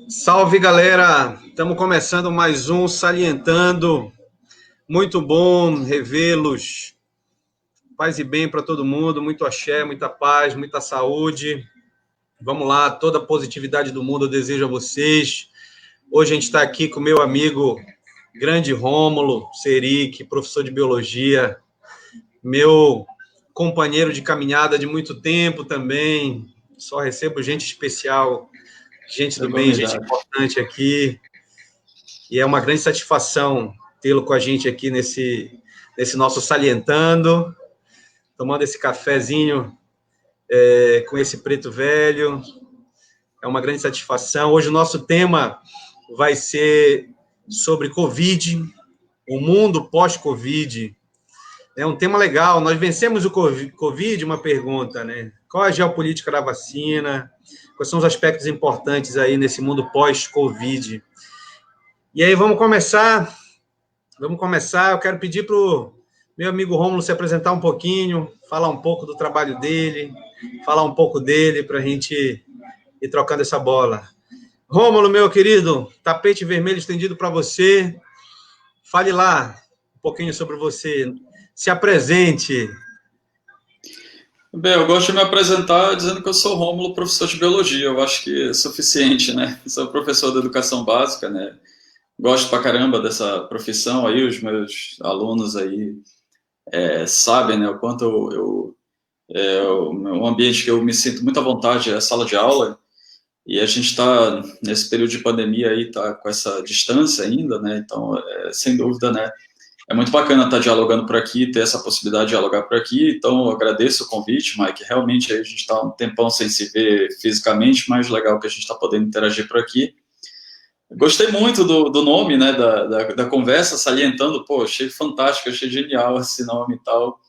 Salve, galera! Estamos começando mais um Salientando. Muito bom revê-los. Paz e bem para todo mundo, muito axé, muita paz, muita saúde. Vamos lá, toda a positividade do mundo eu desejo a vocês. Hoje a gente está aqui com o meu amigo grande Rômulo Seric, professor de biologia, meu companheiro de caminhada de muito tempo também. Só recebo gente especial, gente do bem, gente importante aqui. E é uma grande satisfação tê-lo com a gente aqui nesse nosso Salientando, tomando esse cafezinho com esse preto velho. É uma grande satisfação. Hoje o nosso tema vai ser sobre Covid, o mundo pós-Covid. É um tema legal. Nós vencemos o Covid, uma pergunta, né? Qual a geopolítica da vacina? Quais são os aspectos importantes aí nesse mundo pós-Covid? E aí, vamos começar. Eu quero pedir para o meu amigo Rômulo se apresentar um pouquinho, falar um pouco do trabalho dele, falar um pouco dele para a gente ir trocando essa bola. Rômulo, meu querido, tapete vermelho estendido para você. Fale lá um pouquinho sobre você. Se apresente. Bem, eu gosto de me apresentar dizendo que eu sou Rômulo, professor de biologia. Eu acho que é suficiente, né? Sou professor de educação básica, né? Gosto pra caramba dessa profissão aí. Os meus alunos aí sabem, né? O quanto um ambiente que eu me sinto muito à vontade é a sala de aula. E a gente está nesse período de pandemia aí, tá com essa distância ainda, né? Então, sem dúvida, né? É muito bacana estar dialogando por aqui, ter essa possibilidade de dialogar por aqui. Então, eu agradeço o convite, Mike. Realmente, a gente está um tempão sem se ver fisicamente, mas legal que a gente está podendo interagir por aqui. Gostei muito do nome, né, da conversa, salientando. Pô, achei fantástico, achei genial esse nome e tal.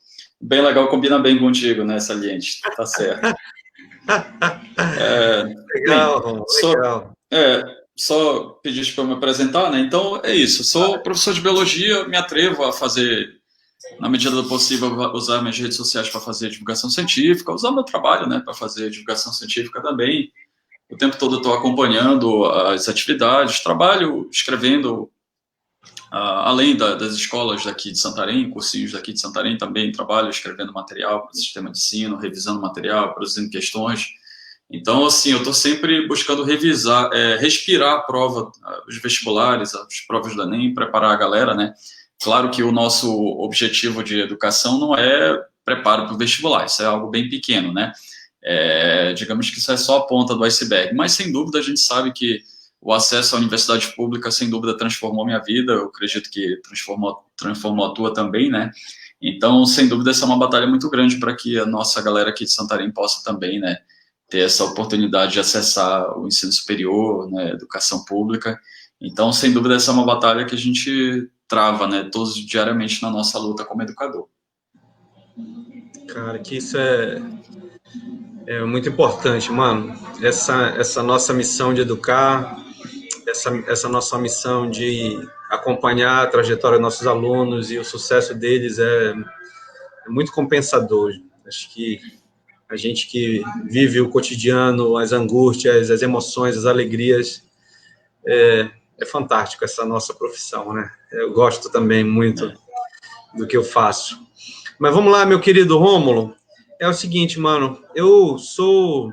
Bem legal, combina bem contigo, né, Saliente. Tá certo. Legal, legal. Só pediste para eu me apresentar, né? Então é isso. Sou professor de biologia, me atrevo a fazer, na medida do possível, usar minhas redes sociais para fazer divulgação científica, usar meu trabalho, né, para fazer divulgação científica também. O tempo todo estou acompanhando as atividades, trabalho escrevendo, além das escolas daqui de Santarém, cursinhos daqui de Santarém, também trabalho escrevendo material para o sistema de ensino, revisando material, produzindo questões. Então, assim, eu estou sempre buscando revisar, respirar a prova, os vestibulares, as provas do Enem, preparar a galera, né? Claro que o nosso objetivo de educação não é preparo para o vestibular, isso é algo bem pequeno, né? Digamos que isso é só a ponta do iceberg, mas sem dúvida a gente sabe que o acesso à universidade pública, sem dúvida, transformou minha vida, eu acredito que transformou a tua também, né? Então, sem dúvida, essa é uma batalha muito grande para que a nossa galera aqui de Santarém possa também, né, ter essa oportunidade de acessar o ensino superior, né, educação pública. Então, sem dúvida, essa é uma batalha que a gente trava, né, todos diariamente na nossa luta como educador. Cara, que isso é muito importante, mano. Essa nossa missão de educar, essa nossa missão de acompanhar a trajetória dos nossos alunos e o sucesso deles é muito compensador. Acho que a gente que vive o cotidiano, as angústias, as emoções, as alegrias, é fantástico essa nossa profissão, né? Eu gosto também muito do que eu faço. Mas vamos lá, meu querido Rômulo. É o seguinte, mano, eu sou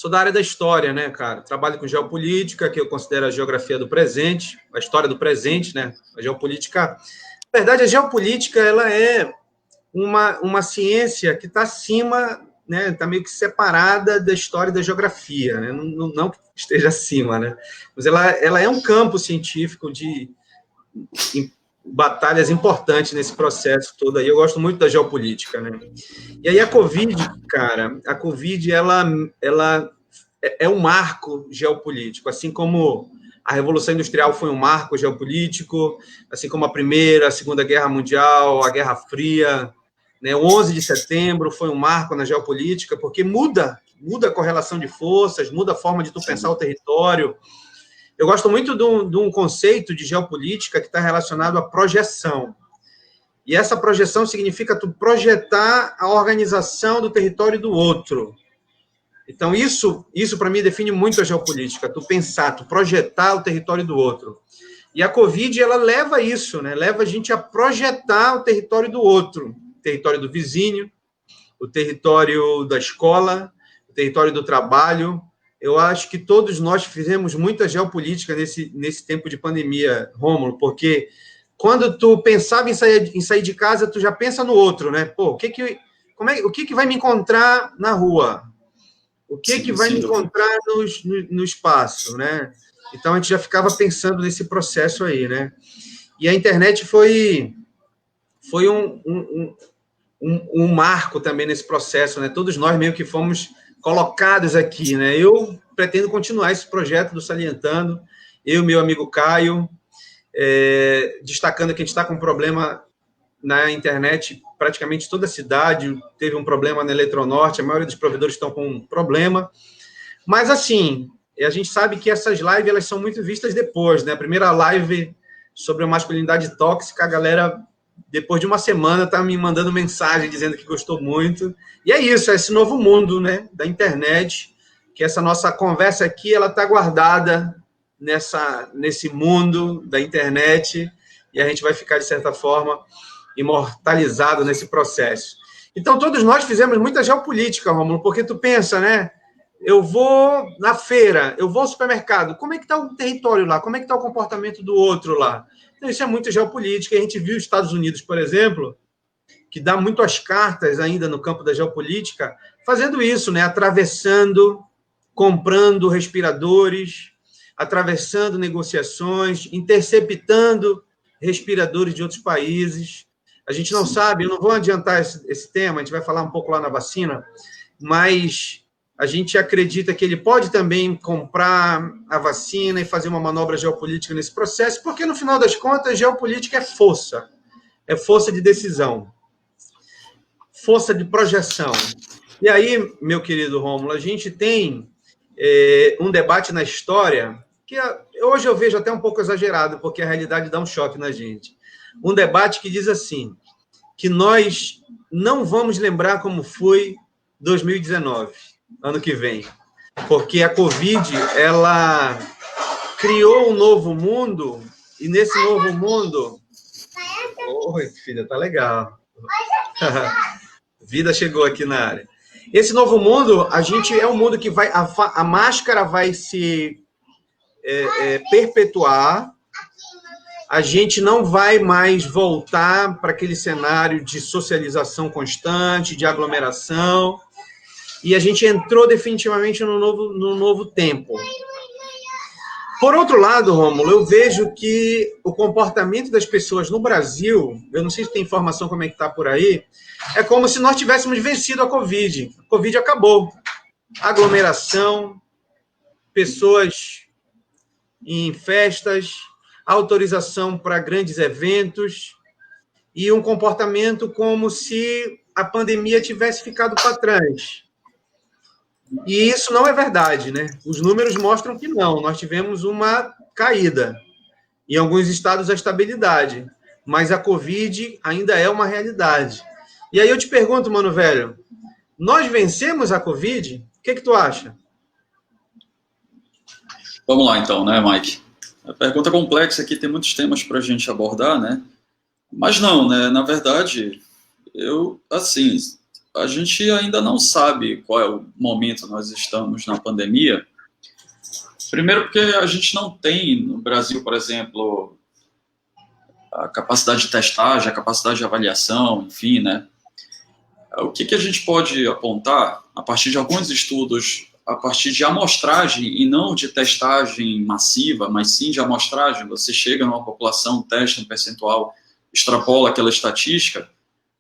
da área da história, né, cara? Trabalho com geopolítica, que eu considero a geografia do presente, a história do presente, né? A geopolítica... Na verdade, a geopolítica, ela é uma ciência que está acima, né? Está meio que separada da história e da geografia, né? Não que esteja acima, né? Mas ela é um campo científico de batalhas importantes nesse processo todo aí. Eu gosto muito da geopolítica, né? E aí a Covid, cara, ela é um marco geopolítico, assim como a Revolução Industrial foi um marco geopolítico, assim como a Primeira, a Segunda Guerra Mundial, a Guerra Fria, né? O 11 de setembro foi um marco na geopolítica, porque muda a correlação de forças, muda a forma de tu pensar o território. Eu gosto muito de um conceito de geopolítica que está relacionado à projeção. E essa projeção significa tu projetar a organização do território do outro. Então, isso para mim define muito a geopolítica, tu pensar, tu projetar o território do outro. E a Covid, ela leva isso, né? Leva a gente a projetar o território do outro, o território do vizinho, o território da escola, o território do trabalho. Eu acho que todos nós fizemos muita geopolítica nesse tempo de pandemia, Rômulo, porque quando tu pensava em sair de casa, tu já pensa no outro, né? Pô, o que vai me encontrar na rua? O que vai me encontrar no espaço, né? Então, a gente já ficava pensando nesse processo aí, né? E a internet foi um marco também nesse processo, né? Todos nós meio que fomos colocados aqui, né? Eu pretendo continuar esse projeto do Salientando, eu e meu amigo Caio, destacando que a gente está com um problema na internet, praticamente toda a cidade teve um problema na Eletronorte, a maioria dos provedores estão com um problema, mas assim, a gente sabe que essas lives, elas são muito vistas depois, né? A primeira live sobre a masculinidade tóxica, a galera, depois de uma semana, tá me mandando mensagem dizendo que gostou muito, e é isso, é esse novo mundo, né, da internet, que essa nossa conversa aqui, ela tá guardada nesse mundo da internet, e a gente vai ficar, de certa forma, imortalizado nesse processo. Então, todos nós fizemos muita geopolítica, Rômulo, porque tu pensa, né? Eu vou na feira, eu vou ao supermercado, como é que está o território lá? Como é que está o comportamento do outro lá? Então, isso é muito geopolítica. A gente viu os Estados Unidos, por exemplo, que dá muito as cartas ainda no campo da geopolítica, fazendo isso, né? Atravessando, comprando respiradores, atravessando negociações, interceptando respiradores de outros países. A gente não sabe, eu não vou adiantar esse tema, a gente vai falar um pouco lá na vacina, mas a gente acredita que ele pode também comprar a vacina e fazer uma manobra geopolítica nesse processo, porque, no final das contas, geopolítica é força de decisão, força de projeção. E aí, meu querido Rômulo, a gente tem um debate na história que hoje eu vejo até um pouco exagerado, porque a realidade dá um choque na gente. Um debate que diz assim, que nós não vamos lembrar como foi 2019, ano que vem, porque a Covid, ela criou um novo mundo, e nesse novo mundo... Oi, filha, tá legal. Vida chegou aqui na área. Esse novo mundo, a gente é um mundo que vai... A máscara vai se perpetuar, a gente não vai mais voltar para aquele cenário de socialização constante, de aglomeração, e a gente entrou definitivamente no novo tempo. Por outro lado, Rômulo, eu vejo que o comportamento das pessoas no Brasil, eu não sei se tem informação como é que está por aí, é como se nós tivéssemos vencido a Covid. A Covid acabou. Aglomeração, pessoas em festas, autorização para grandes eventos e um comportamento como se a pandemia tivesse ficado para trás. E isso não é verdade, né? Os números mostram que não. Nós tivemos uma caída. Em alguns estados, a estabilidade. Mas a Covid ainda é uma realidade. E aí eu te pergunto, mano velho, nós vencemos a Covid? O que tu acha? Vamos lá, então, né, Mike? A pergunta é complexa aqui, tem muitos temas para a gente abordar, né? Mas não, né? Na verdade, a gente ainda não sabe qual é o momento que nós estamos na pandemia. Primeiro porque a gente não tem, no Brasil, por exemplo, a capacidade de testagem, a capacidade de avaliação, enfim, né? O que a gente pode apontar, a partir de alguns estudos, a partir de amostragem, e não de testagem massiva, mas sim de amostragem, você chega numa população, testa um percentual, extrapola aquela estatística,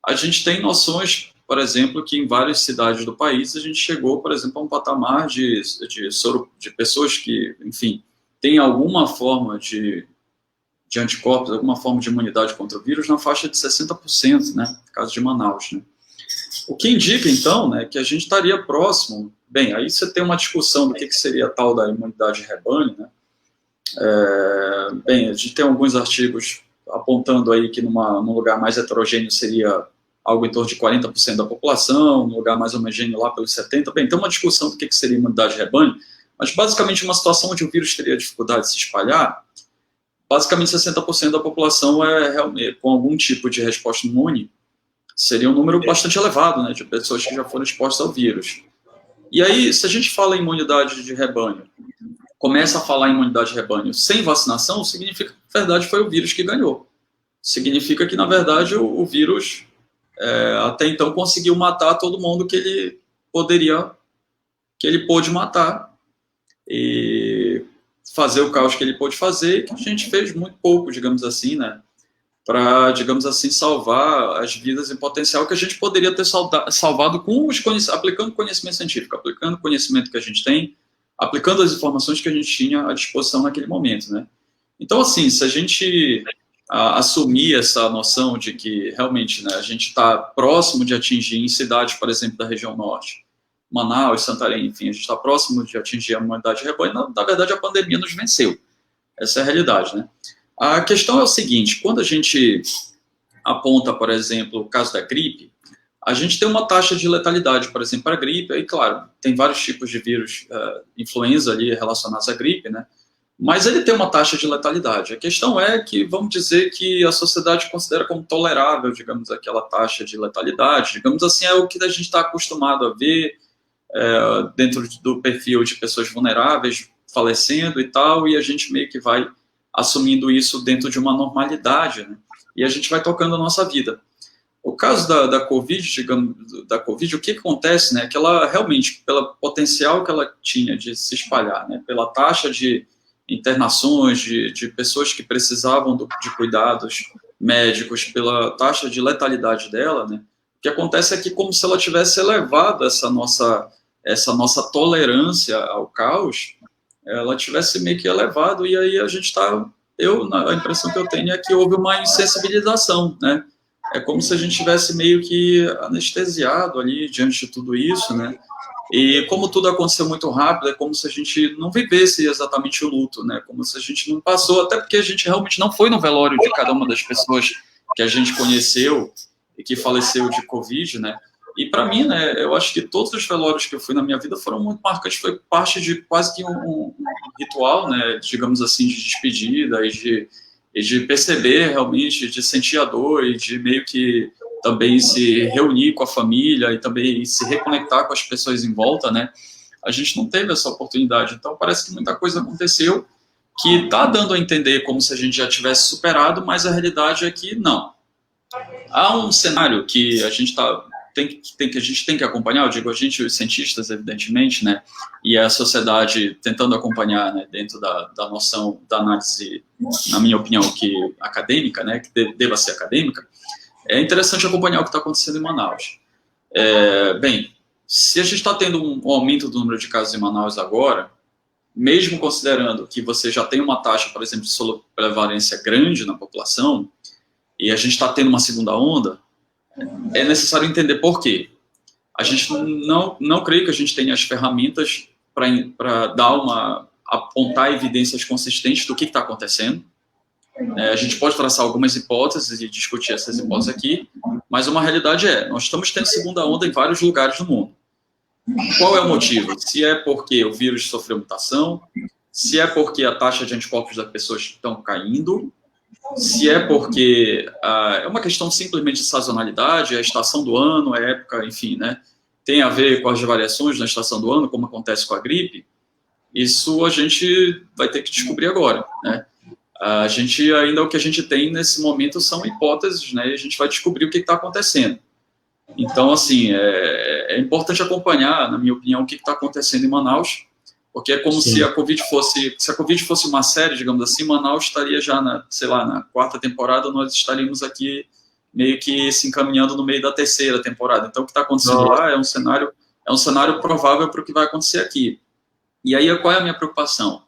a gente tem noções, por exemplo, que em várias cidades do país a gente chegou, por exemplo, a um patamar de pessoas que, enfim, têm alguma forma de anticorpos, alguma forma de imunidade contra o vírus na faixa de 60%, né, no caso de Manaus, né. O que indica, então, né, que a gente estaria próximo. Bem, aí você tem uma discussão do que seria a tal da imunidade rebanho, né? Bem, a gente tem alguns artigos apontando aí que num lugar mais heterogêneo seria algo em torno de 40% da população, no lugar mais homogêneo lá pelos 70%. Bem, tem uma discussão do que seria imunidade de rebanho, mas basicamente uma situação onde o vírus teria dificuldade de se espalhar, basicamente 60% da população com algum tipo de resposta imune, seria um número bastante elevado, né, de pessoas que já foram expostas ao vírus. E aí, se a gente fala em imunidade de rebanho, começa a falar em imunidade de rebanho sem vacinação, significa que, na verdade, foi o vírus que ganhou. Significa que, na verdade, o vírus, até então, conseguiu matar todo mundo que ele pôde matar, e fazer o caos que ele pôde fazer, e que a gente fez muito pouco, digamos assim, né, para, digamos assim, salvar as vidas em potencial que a gente poderia ter salvado aplicando conhecimento científico, aplicando o conhecimento que a gente tem, aplicando as informações que a gente tinha à disposição naquele momento, né. Então, assim, se a gente assumir essa noção de que realmente, né, a gente está próximo de atingir em cidades, por exemplo, da região norte, Manaus, Santarém, enfim, a gente está próximo de atingir a imunidade de rebanho, na verdade a pandemia nos venceu. Essa é a realidade, né? A questão é o seguinte, quando a gente aponta, por exemplo, o caso da gripe, a gente tem uma taxa de letalidade, por exemplo, para a gripe, aí, claro, tem vários tipos de vírus influenza ali relacionados à gripe, né? Mas ele tem uma taxa de letalidade. A questão é que, vamos dizer que a sociedade considera como tolerável, digamos, aquela taxa de letalidade, digamos assim, é o que a gente está acostumado a ver dentro do perfil de pessoas vulneráveis falecendo e tal, e a gente meio que vai assumindo isso dentro de uma normalidade, né? E a gente vai tocando a nossa vida. O caso da Covid, digamos, o que acontece, né, que ela realmente, pelo potencial que ela tinha de se espalhar, né, pela taxa de internações, de pessoas que precisavam de cuidados médicos, pela taxa de letalidade dela, né, o que acontece é que como se ela tivesse elevado essa nossa tolerância ao caos, ela tivesse meio que elevado, e aí a gente está, a impressão que eu tenho é que houve uma insensibilização, né? É como se a gente tivesse meio que anestesiado ali diante de tudo isso, né? E como tudo aconteceu muito rápido, é como se a gente não vivesse exatamente o luto, né? Como se a gente não passou, até porque a gente realmente não foi no velório de cada uma das pessoas que a gente conheceu e que faleceu de Covid, né? E para mim, né, eu acho que todos os velórios que eu fui na minha vida foram muito marcantes, foi parte de quase que um ritual, né, digamos assim, de despedida e de perceber realmente, de sentir a dor e de meio que também se reunir com a família e também se reconectar com as pessoas em volta, né. A gente não teve essa oportunidade, então parece que muita coisa aconteceu que está dando a entender como se a gente já tivesse superado, mas a realidade é que não. Há um cenário que a gente a gente tem que acompanhar, eu digo a gente, os cientistas, evidentemente, né, e a sociedade tentando acompanhar, né, dentro da noção da análise, na minha opinião, que acadêmica, né, que deva ser acadêmica, é interessante acompanhar o que está acontecendo em Manaus. Bem, se a gente está tendo um aumento do número de casos em Manaus agora, mesmo considerando que você já tem uma taxa, por exemplo, de soroprevalência grande na população, e a gente está tendo uma segunda onda, é necessário entender por quê. A gente não creio que a gente tenha as ferramentas para apontar evidências consistentes do que está acontecendo. A gente pode traçar algumas hipóteses e discutir essas hipóteses aqui, mas uma realidade nós estamos tendo segunda onda em vários lugares do mundo. Qual é o motivo? Se é porque o vírus sofreu mutação, se é porque a taxa de anticorpos das pessoas estão caindo, se é porque é uma questão simplesmente de sazonalidade, é a estação do ano, é a época, enfim, né? Tem a ver com as variações na estação do ano, como acontece com a gripe, isso a gente vai ter que descobrir agora, né? O que a gente tem nesse momento são hipóteses, né? E a gente vai descobrir o que está acontecendo. Então, assim, é importante acompanhar, na minha opinião, o que está acontecendo em Manaus, porque é como se a Covid fosse uma série, digamos assim, Manaus estaria já na 4ª temporada, nós estaríamos aqui meio que se encaminhando no meio da 3ª temporada. Então, o que está acontecendo lá é um cenário provável para o que vai acontecer aqui. E aí, qual é a minha preocupação?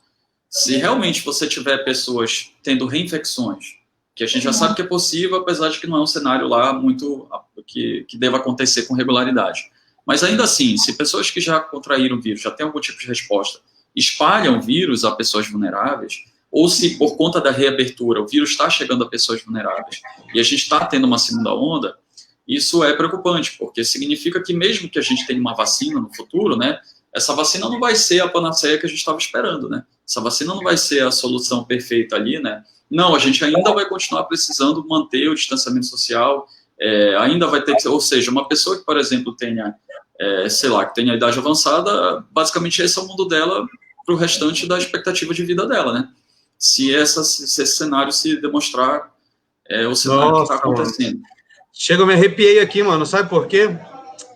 Se realmente você tiver pessoas tendo reinfecções, que a gente já sabe que é possível, apesar de que não é um cenário lá muito que deva acontecer com regularidade. Mas ainda assim, se pessoas que já contraíram o vírus, já têm algum tipo de resposta, espalham o vírus a pessoas vulneráveis, ou se por conta da reabertura o vírus está chegando a pessoas vulneráveis e a gente está tendo uma segunda onda, Isso é preocupante, porque significa que mesmo que a gente tenha uma vacina no futuro, né, essa vacina não vai ser a panaceia que a gente estava esperando, né? Essa vacina não vai ser a solução perfeita ali, né? Não, a gente ainda vai continuar precisando manter o distanciamento social, ainda vai ter que, ou seja, uma pessoa que, por exemplo, tenha, sei lá, que tenha idade avançada, basicamente esse é o mundo dela para o restante da expectativa de vida dela, né? Se esse cenário se demonstrar o cenário que está acontecendo. Mano. Chega, eu me arrepiei aqui, mano. Sabe por quê?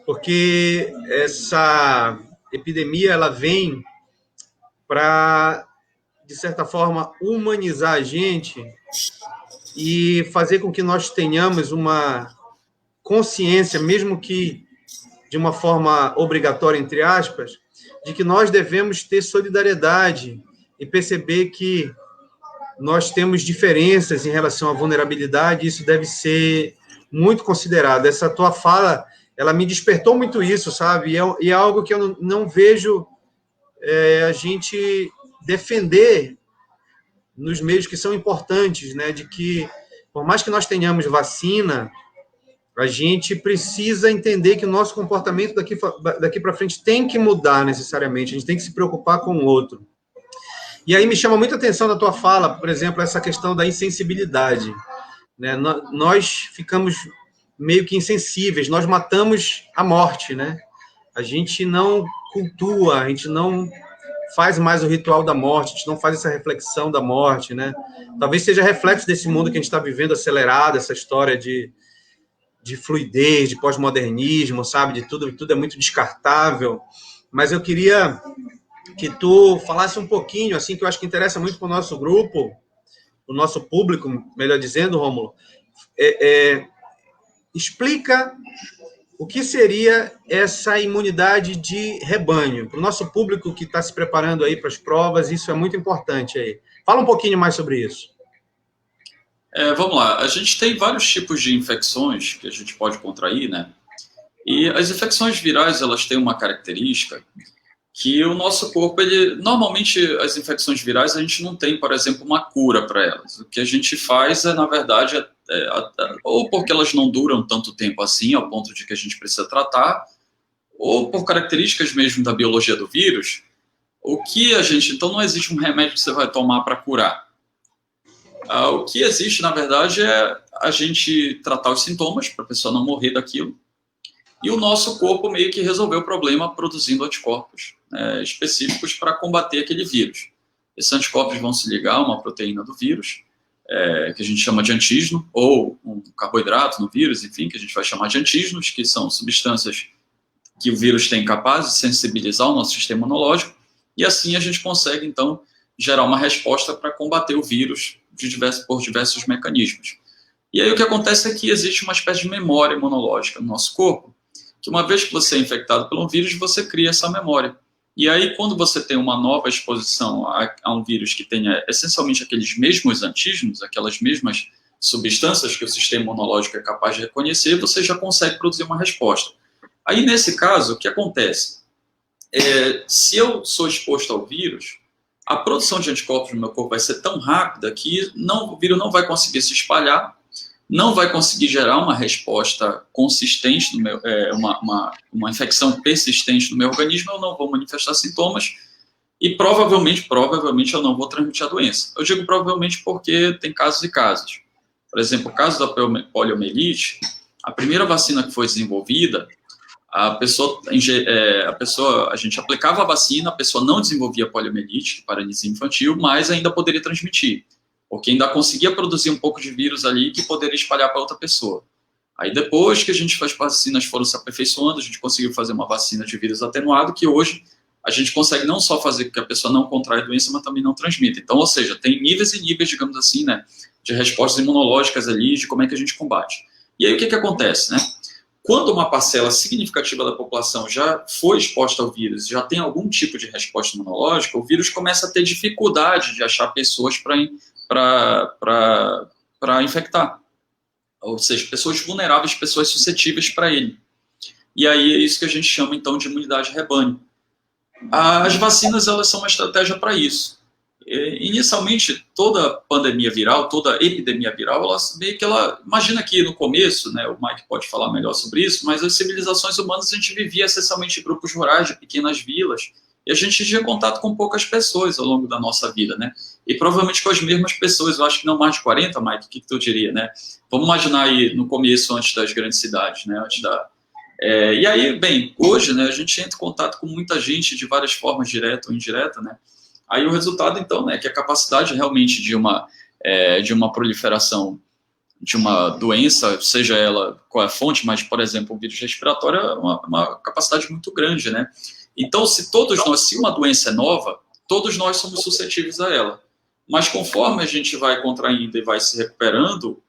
Porque essa epidemia, ela vem para, de certa forma, humanizar a gente e fazer com que nós tenhamos uma consciência, mesmo que de uma forma obrigatória, entre aspas, de que nós devemos ter solidariedade e perceber que nós temos diferenças em relação à vulnerabilidade, e isso deve ser muito considerado. Essa tua fala, ela me despertou muito isso, sabe? E é algo que eu não vejo a gente defender nos meios que são importantes, né? De que, por mais que nós tenhamos vacina, a gente precisa entender que o nosso comportamento daqui para frente tem que mudar necessariamente, a gente tem que se preocupar com o outro. E aí me chama muita atenção na tua fala, por exemplo, essa questão da insensibilidade, né? Nós ficamos meio que insensíveis, nós matamos a morte, né? A gente não cultua, a gente não faz mais o ritual da morte, a gente não faz essa reflexão da morte, né? Talvez seja reflexo desse mundo que a gente está vivendo acelerado, essa história de fluidez, de pós-modernismo, sabe? De tudo é muito descartável. Mas eu queria que tu falasse um pouquinho, assim, que eu acho que interessa muito para o nosso grupo, o nosso público, melhor dizendo, Rômulo, explica o que seria essa imunidade de rebanho. Para o nosso público que está se preparando aí para as provas, isso é muito importante aí. Fala um pouquinho mais sobre isso. Vamos lá, a gente tem vários tipos de infecções que a gente pode contrair, né? E as infecções virais, elas têm uma característica que o nosso corpo, normalmente as infecções virais, a gente não tem, por exemplo, uma cura para elas. O que a gente faz na verdade, ou porque elas não duram tanto tempo assim, ao ponto de que a gente precisa tratar, ou por características mesmo da biologia do vírus, então não existe um remédio que você vai tomar para curar. O que existe, na verdade, é a gente tratar os sintomas, para a pessoa não morrer daquilo, e o nosso corpo meio que resolveu o problema produzindo anticorpos específicos para combater aquele vírus. Esses anticorpos vão se ligar a uma proteína do vírus, que a gente chama de antígeno, ou um carboidrato no vírus, enfim, que a gente vai chamar de antígenos, que são substâncias que o vírus tem capaz de sensibilizar o nosso sistema imunológico, e assim a gente consegue, então, gerar uma resposta para combater o vírus por diversos mecanismos. E aí o que acontece é que existe uma espécie de memória imunológica no nosso corpo, que uma vez que você é infectado pelo vírus, você cria essa memória. E aí, quando você tem uma nova exposição a um vírus que tenha essencialmente aqueles mesmos antígenos, aquelas mesmas substâncias que o sistema imunológico é capaz de reconhecer, você já consegue produzir uma resposta. Aí, nesse caso, o que acontece? Se eu sou exposto ao vírus, a produção de anticorpos no meu corpo vai ser tão rápida que o vírus não vai conseguir se espalhar, não vai conseguir gerar uma resposta consistente, uma infecção persistente no meu organismo, eu não vou manifestar sintomas e provavelmente eu não vou transmitir a doença. Eu digo provavelmente porque tem casos e casos. Por exemplo, o caso da poliomielite, a primeira vacina que foi desenvolvida, a gente aplicava a vacina, a pessoa não desenvolvia poliomielite, paralisia infantil, mas ainda poderia transmitir, porque ainda conseguia produzir um pouco de vírus ali que poderia espalhar para outra pessoa. Aí depois que as vacinas foram se aperfeiçoando, a gente conseguiu fazer uma vacina de vírus atenuado, que hoje a gente consegue não só fazer com que a pessoa não contraia a doença, mas também não transmita. Então, ou seja, tem níveis e níveis, digamos assim, né, de respostas imunológicas ali, de como é que a gente combate. E aí o que acontece, né? Quando uma parcela significativa da população já foi exposta ao vírus, já tem algum tipo de resposta imunológica, o vírus começa a ter dificuldade de achar pessoas para infectar. Ou seja, pessoas vulneráveis, pessoas suscetíveis para ele. E aí é isso que a gente chama, então, de imunidade rebanho. As vacinas, elas são uma estratégia para isso. Inicialmente, toda pandemia viral, toda epidemia viral, imagina que no começo, né, o Mike pode falar melhor sobre isso, mas as civilizações humanas a gente vivia essencialmente em grupos rurais, de pequenas vilas, e a gente tinha contato com poucas pessoas ao longo da nossa vida, né? E provavelmente com as mesmas pessoas, eu acho que não mais de 40, Mike, o que tu diria, né? Vamos imaginar aí no começo, antes das grandes cidades, né? E aí, bem, hoje, né, a gente entra em contato com muita gente de várias formas, direta ou indireta, né? Aí o resultado, então, né, que a capacidade realmente de uma proliferação de uma doença, seja ela qual é a fonte, mas, por exemplo, o vírus respiratório é uma capacidade muito grande, né? Então, se uma doença é nova, todos nós somos suscetíveis a ela. Mas conforme a gente vai contraindo e vai se recuperando,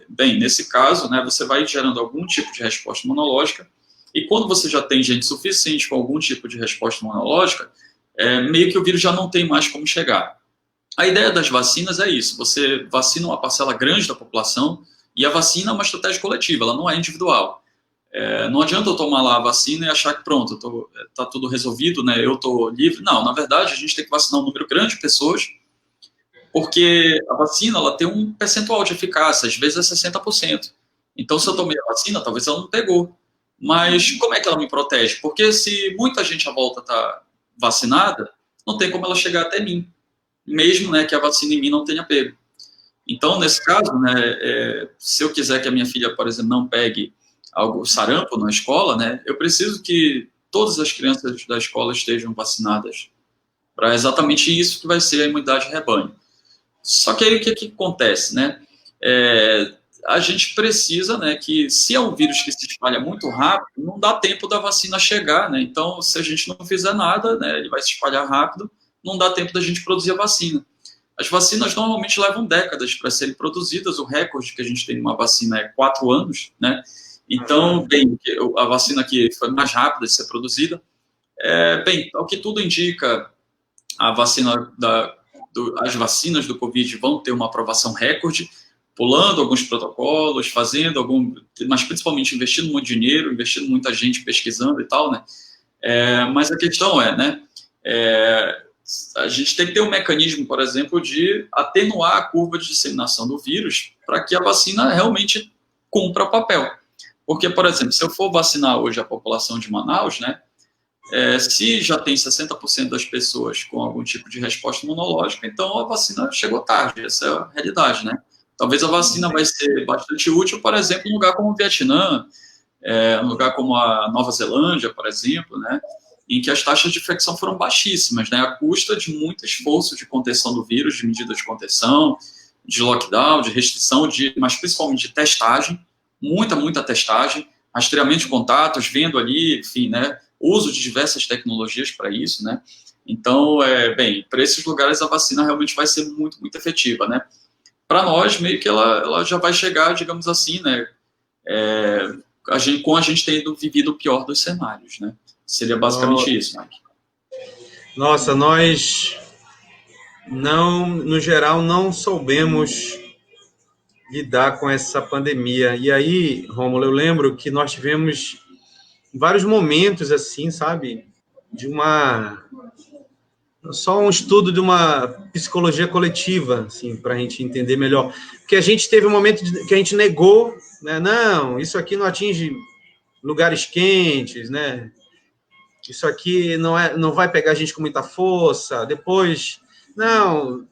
bem, nesse caso, né, você vai gerando algum tipo de resposta imunológica, e quando você já tem gente suficiente com algum tipo de resposta imunológica, meio que o vírus já não tem mais como chegar. A ideia das vacinas é isso, você vacina uma parcela grande da população, e a vacina é uma estratégia coletiva, ela não é individual. Não adianta eu tomar lá a vacina e achar que pronto, está tudo resolvido, né, eu estou livre. Não, na verdade, a gente tem que vacinar um número grande de pessoas, porque a vacina ela tem um percentual de eficácia, às vezes é 60%. Então, se eu tomei a vacina, talvez ela não pegou. Mas como é que ela me protege? Porque se muita gente à volta está vacinada, não tem como ela chegar até mim, mesmo, né, que a vacina em mim não tenha pego. Então, nesse caso, né, se eu quiser que a minha filha, por exemplo, não pegue sarampo na escola, né, eu preciso que todas as crianças da escola estejam vacinadas, para exatamente isso que vai ser a imunidade de rebanho. Só que aí o que acontece, né? A gente precisa, né, que se é um vírus que se espalha muito rápido, não dá tempo da vacina chegar, né? Então, se a gente não fizer nada, né, ele vai se espalhar rápido, não dá tempo da gente produzir a vacina. As vacinas normalmente levam décadas para serem produzidas, o recorde que a gente tem numa vacina é 4 anos, né? Então, bem, a vacina que foi mais rápida de ser produzida, bem, ao que tudo indica, as vacinas do Covid vão ter uma aprovação recorde, pulando alguns protocolos, mas principalmente investindo muito dinheiro, investindo muita gente pesquisando e tal, né? Mas a questão né? A gente tem que ter um mecanismo, por exemplo, de atenuar a curva de disseminação do vírus para que a vacina realmente cumpra o papel. Porque, por exemplo, se eu for vacinar hoje a população de Manaus, né? Se já tem 60% das pessoas com algum tipo de resposta imunológica, então a vacina chegou tarde, essa é a realidade, né? Talvez a vacina vai ser bastante útil, por exemplo, em um lugar como o Vietnã, um lugar como a Nova Zelândia, por exemplo, né? Em que as taxas de infecção foram baixíssimas, né? A custa de muito esforço de contenção do vírus, de medidas de contenção, de lockdown, de restrição, mas principalmente de testagem, muita testagem, rastreamento de contatos, vendo ali, enfim, né? Uso de diversas tecnologias para isso, né? Então, bem, para esses lugares a vacina realmente vai ser muito efetiva, né? Para nós, meio que ela já vai chegar, digamos assim, né? Com a gente tendo vivido o pior dos cenários, né? Seria basicamente isso, Mike. Nossa, nós no geral, não soubemos lidar com essa pandemia. E aí, Rômulo, eu lembro que nós tivemos vários momentos assim, sabe? Só um estudo de uma psicologia coletiva, assim, para a gente entender melhor. Porque a gente teve um momento que a gente negou, né? Não, isso aqui não atinge lugares quentes, né? Isso aqui não vai pegar a gente com muita força. Depois, não,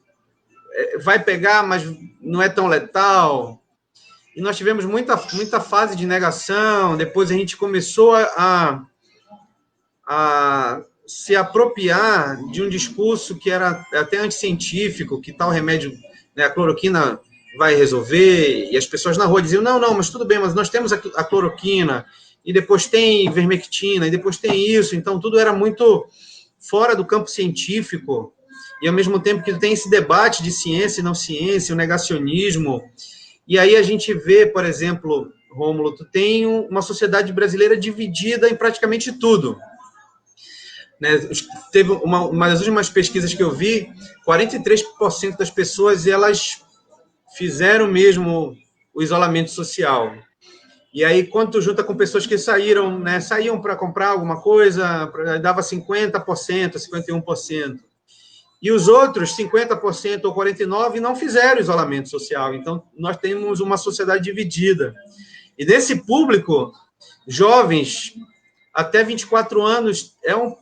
vai pegar, mas não é tão letal. E nós tivemos muita fase de negação. Depois a gente começou a se apropriar de um discurso que era até anticientífico, que tal remédio, né, a cloroquina vai resolver, e as pessoas na rua diziam, não, mas tudo bem, mas nós temos a cloroquina, e depois tem ivermectina, e depois tem isso, então tudo era muito fora do campo científico, e ao mesmo tempo que tem esse debate de ciência e não ciência, o negacionismo, e aí a gente vê, por exemplo, Rômulo, tu tem uma sociedade brasileira dividida em praticamente tudo. Né? Teve uma das últimas pesquisas que eu vi, 43% das pessoas elas fizeram mesmo o isolamento social. E aí, quando tu junta com pessoas que saíram para comprar alguma coisa, dava 50%, 51%. E os outros, 50% ou 49%, não fizeram isolamento social. Então, nós temos uma sociedade dividida. E desse público, jovens até 24 anos é um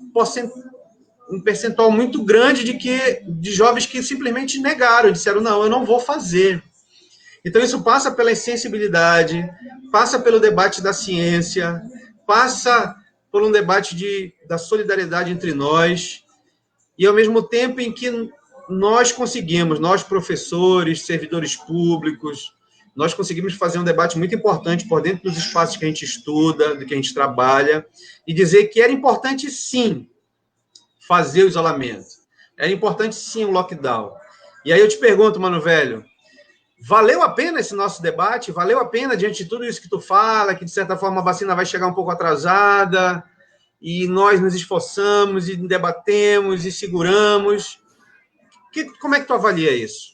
percentual muito grande de jovens que simplesmente negaram, disseram, não, eu não vou fazer. Então, isso passa pela sensibilidade, passa pelo debate da ciência, passa por um debate da solidariedade entre nós, e ao mesmo tempo em que nós conseguimos, nós professores, servidores públicos, nós conseguimos fazer um debate muito importante por dentro dos espaços que a gente estuda, do que a gente trabalha, e dizer que era importante, sim, fazer o isolamento. Era importante, sim, o lockdown. E aí eu te pergunto, mano velho, valeu a pena esse nosso debate? Valeu a pena, diante de tudo isso que tu fala, que, de certa forma, a vacina vai chegar um pouco atrasada, e nós nos esforçamos, e debatemos, e seguramos. Como é que tu avalia isso?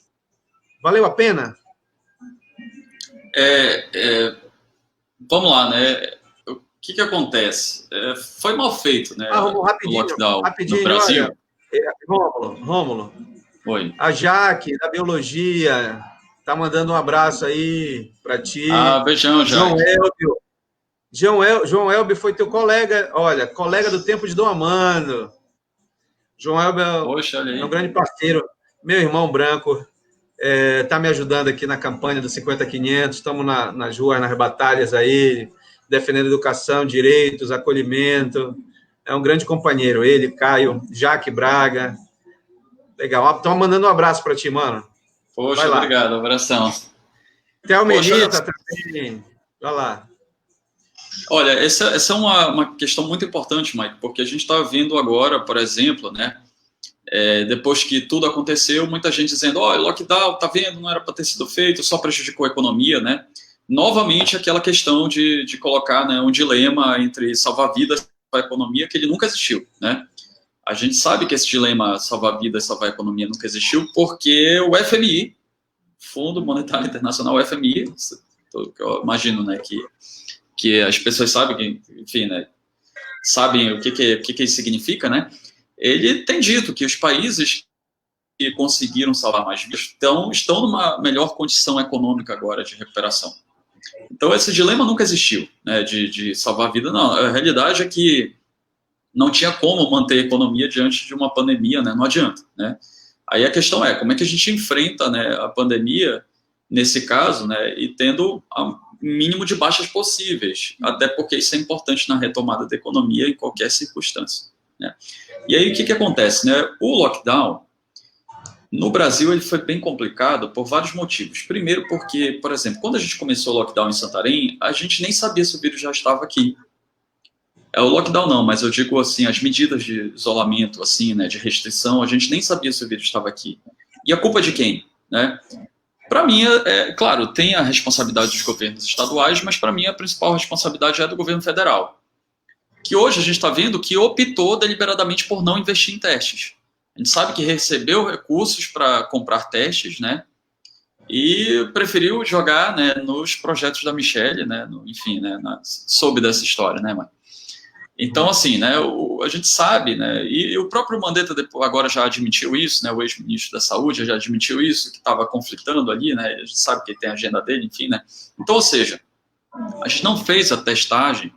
Valeu a pena? Vamos lá, né? O que acontece? Foi mal feito, né? O lockdown no Brasil. Olha, Rômulo. Oi. A Jaque, da Biologia, tá mandando um abraço aí para ti. Beijão, Jaque. João Elbio foi teu colega, olha, colega do tempo de Dom Amando. João Elbio é um grande parceiro, meu irmão branco, está me ajudando aqui na campanha do 50-500, estamos nas ruas, nas batalhas aí, defendendo educação, direitos, acolhimento. É um grande companheiro, ele, Caio, Jaque Braga. Legal, estão mandando um abraço para ti, mano. Poxa, obrigado, abração. Thelmenita também, vai lá. Olha, essa é uma questão muito importante, Mike, porque a gente está vendo agora, por exemplo, né, depois que tudo aconteceu, muita gente dizendo, olha, lockdown, tá vendo, não era para ter sido feito, só prejudicou a economia, né? Novamente, aquela questão de colocar, né, um dilema entre salvar vidas e salvar a economia, que ele nunca existiu, né? A gente sabe que esse dilema salvar vidas e salvar a economia nunca existiu, porque o FMI, Fundo Monetário Internacional, o FMI, eu imagino, né, que as pessoas sabem, enfim, né, sabem o que isso significa, né? Ele tem dito que os países que conseguiram salvar mais vidas estão numa melhor condição econômica agora de recuperação. Então, esse dilema nunca existiu, né, de salvar a vida. Não, a realidade é que não tinha como manter a economia diante de uma pandemia, né? Não adianta, né? Aí a questão é, como é que a gente enfrenta, né, a pandemia, nesse caso, né, e tendo o mínimo de baixas possíveis, até porque isso é importante na retomada da economia em qualquer circunstância, né? E aí o que acontece, né? O lockdown, no Brasil, ele foi bem complicado por vários motivos. Primeiro porque, por exemplo, quando a gente começou o lockdown em Santarém, a gente nem sabia se o vírus já estava aqui. O lockdown não, mas eu digo assim, as medidas de isolamento, assim, né, de restrição, a gente nem sabia se o vírus estava aqui. E a culpa de quem, né? Para mim, claro, tem a responsabilidade dos governos estaduais, mas para mim a principal responsabilidade é do governo federal, que hoje a gente está vendo que optou deliberadamente por não investir em testes. A gente sabe que recebeu recursos para comprar testes, né? E preferiu jogar, né, nos projetos da Michelle, né? Enfim, né, soube dessa história, né, mãe? Então, assim, né, a gente sabe, né, e o próprio Mandetta agora já admitiu isso, né, o ex-ministro da Saúde já admitiu isso, que estava conflitando ali, né, a gente sabe que tem a agenda dele, enfim, né. Então, ou seja, a gente não fez a testagem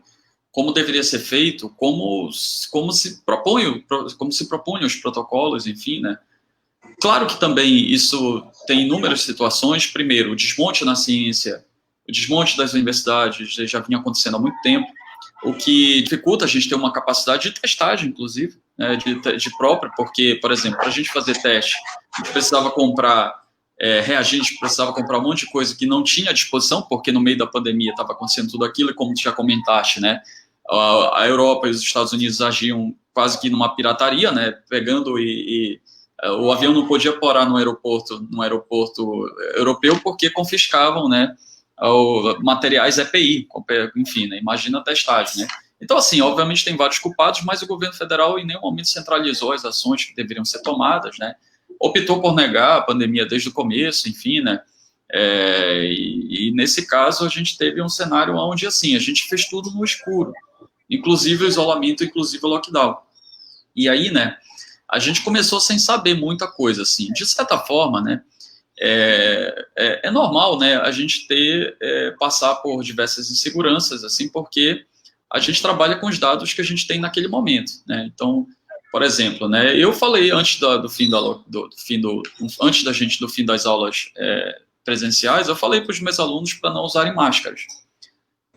como deveria ser feito, como se propõem os protocolos, enfim, né. Claro que também isso tem inúmeras situações. Primeiro, o desmonte na ciência, o desmonte das universidades já vinha acontecendo há muito tempo, o que dificulta a gente ter uma capacidade de testagem, inclusive, né, de própria, porque, por exemplo, para a gente fazer teste, a gente precisava comprar reagentes, precisava comprar um monte de coisa que não tinha à disposição, porque no meio da pandemia estava acontecendo tudo aquilo, e como tu já comentaste, né, a Europa e os Estados Unidos agiam quase que numa pirataria, né, pegando o avião não podia parar no aeroporto europeu porque confiscavam, né, materiais EPI, enfim, né, imagina a testagem, né. Então, assim, obviamente tem vários culpados, mas o governo federal em nenhum momento centralizou as ações que deveriam ser tomadas, né, optou por negar a pandemia desde o começo, enfim, né, e nesse caso a gente teve um cenário onde, assim, a gente fez tudo no escuro, inclusive o isolamento, inclusive o lockdown. E aí, né, a gente começou sem saber muita coisa, assim. De certa forma, né, é normal, né, a gente passar por diversas inseguranças, assim, porque a gente trabalha com os dados que a gente tem naquele momento, né? Então, por exemplo, né, eu falei antes do fim das aulas presenciais, eu falei para os meus alunos para não usarem máscaras.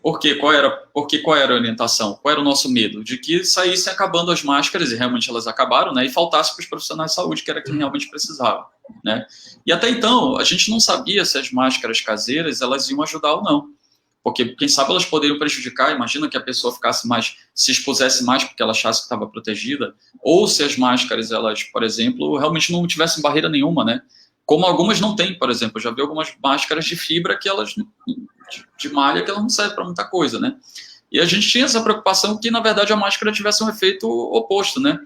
Por quê? Qual era a orientação? Qual era o nosso medo? De que saíssem acabando as máscaras, e realmente elas acabaram, né? E faltasse para os profissionais de saúde, que era quem realmente precisava, né? E até então, a gente não sabia se as máscaras caseiras, elas iam ajudar ou não. Porque, quem sabe, elas poderiam prejudicar. Imagina que a pessoa se expusesse mais porque ela achasse que estava protegida, ou se as máscaras, elas, por exemplo, realmente não tivessem barreira nenhuma, né? Como algumas não têm, por exemplo. Eu já vi algumas máscaras de fibra que elas, de malha, que ela não serve para muita coisa, né? E a gente tinha essa preocupação que, na verdade, a máscara tivesse um efeito oposto, né?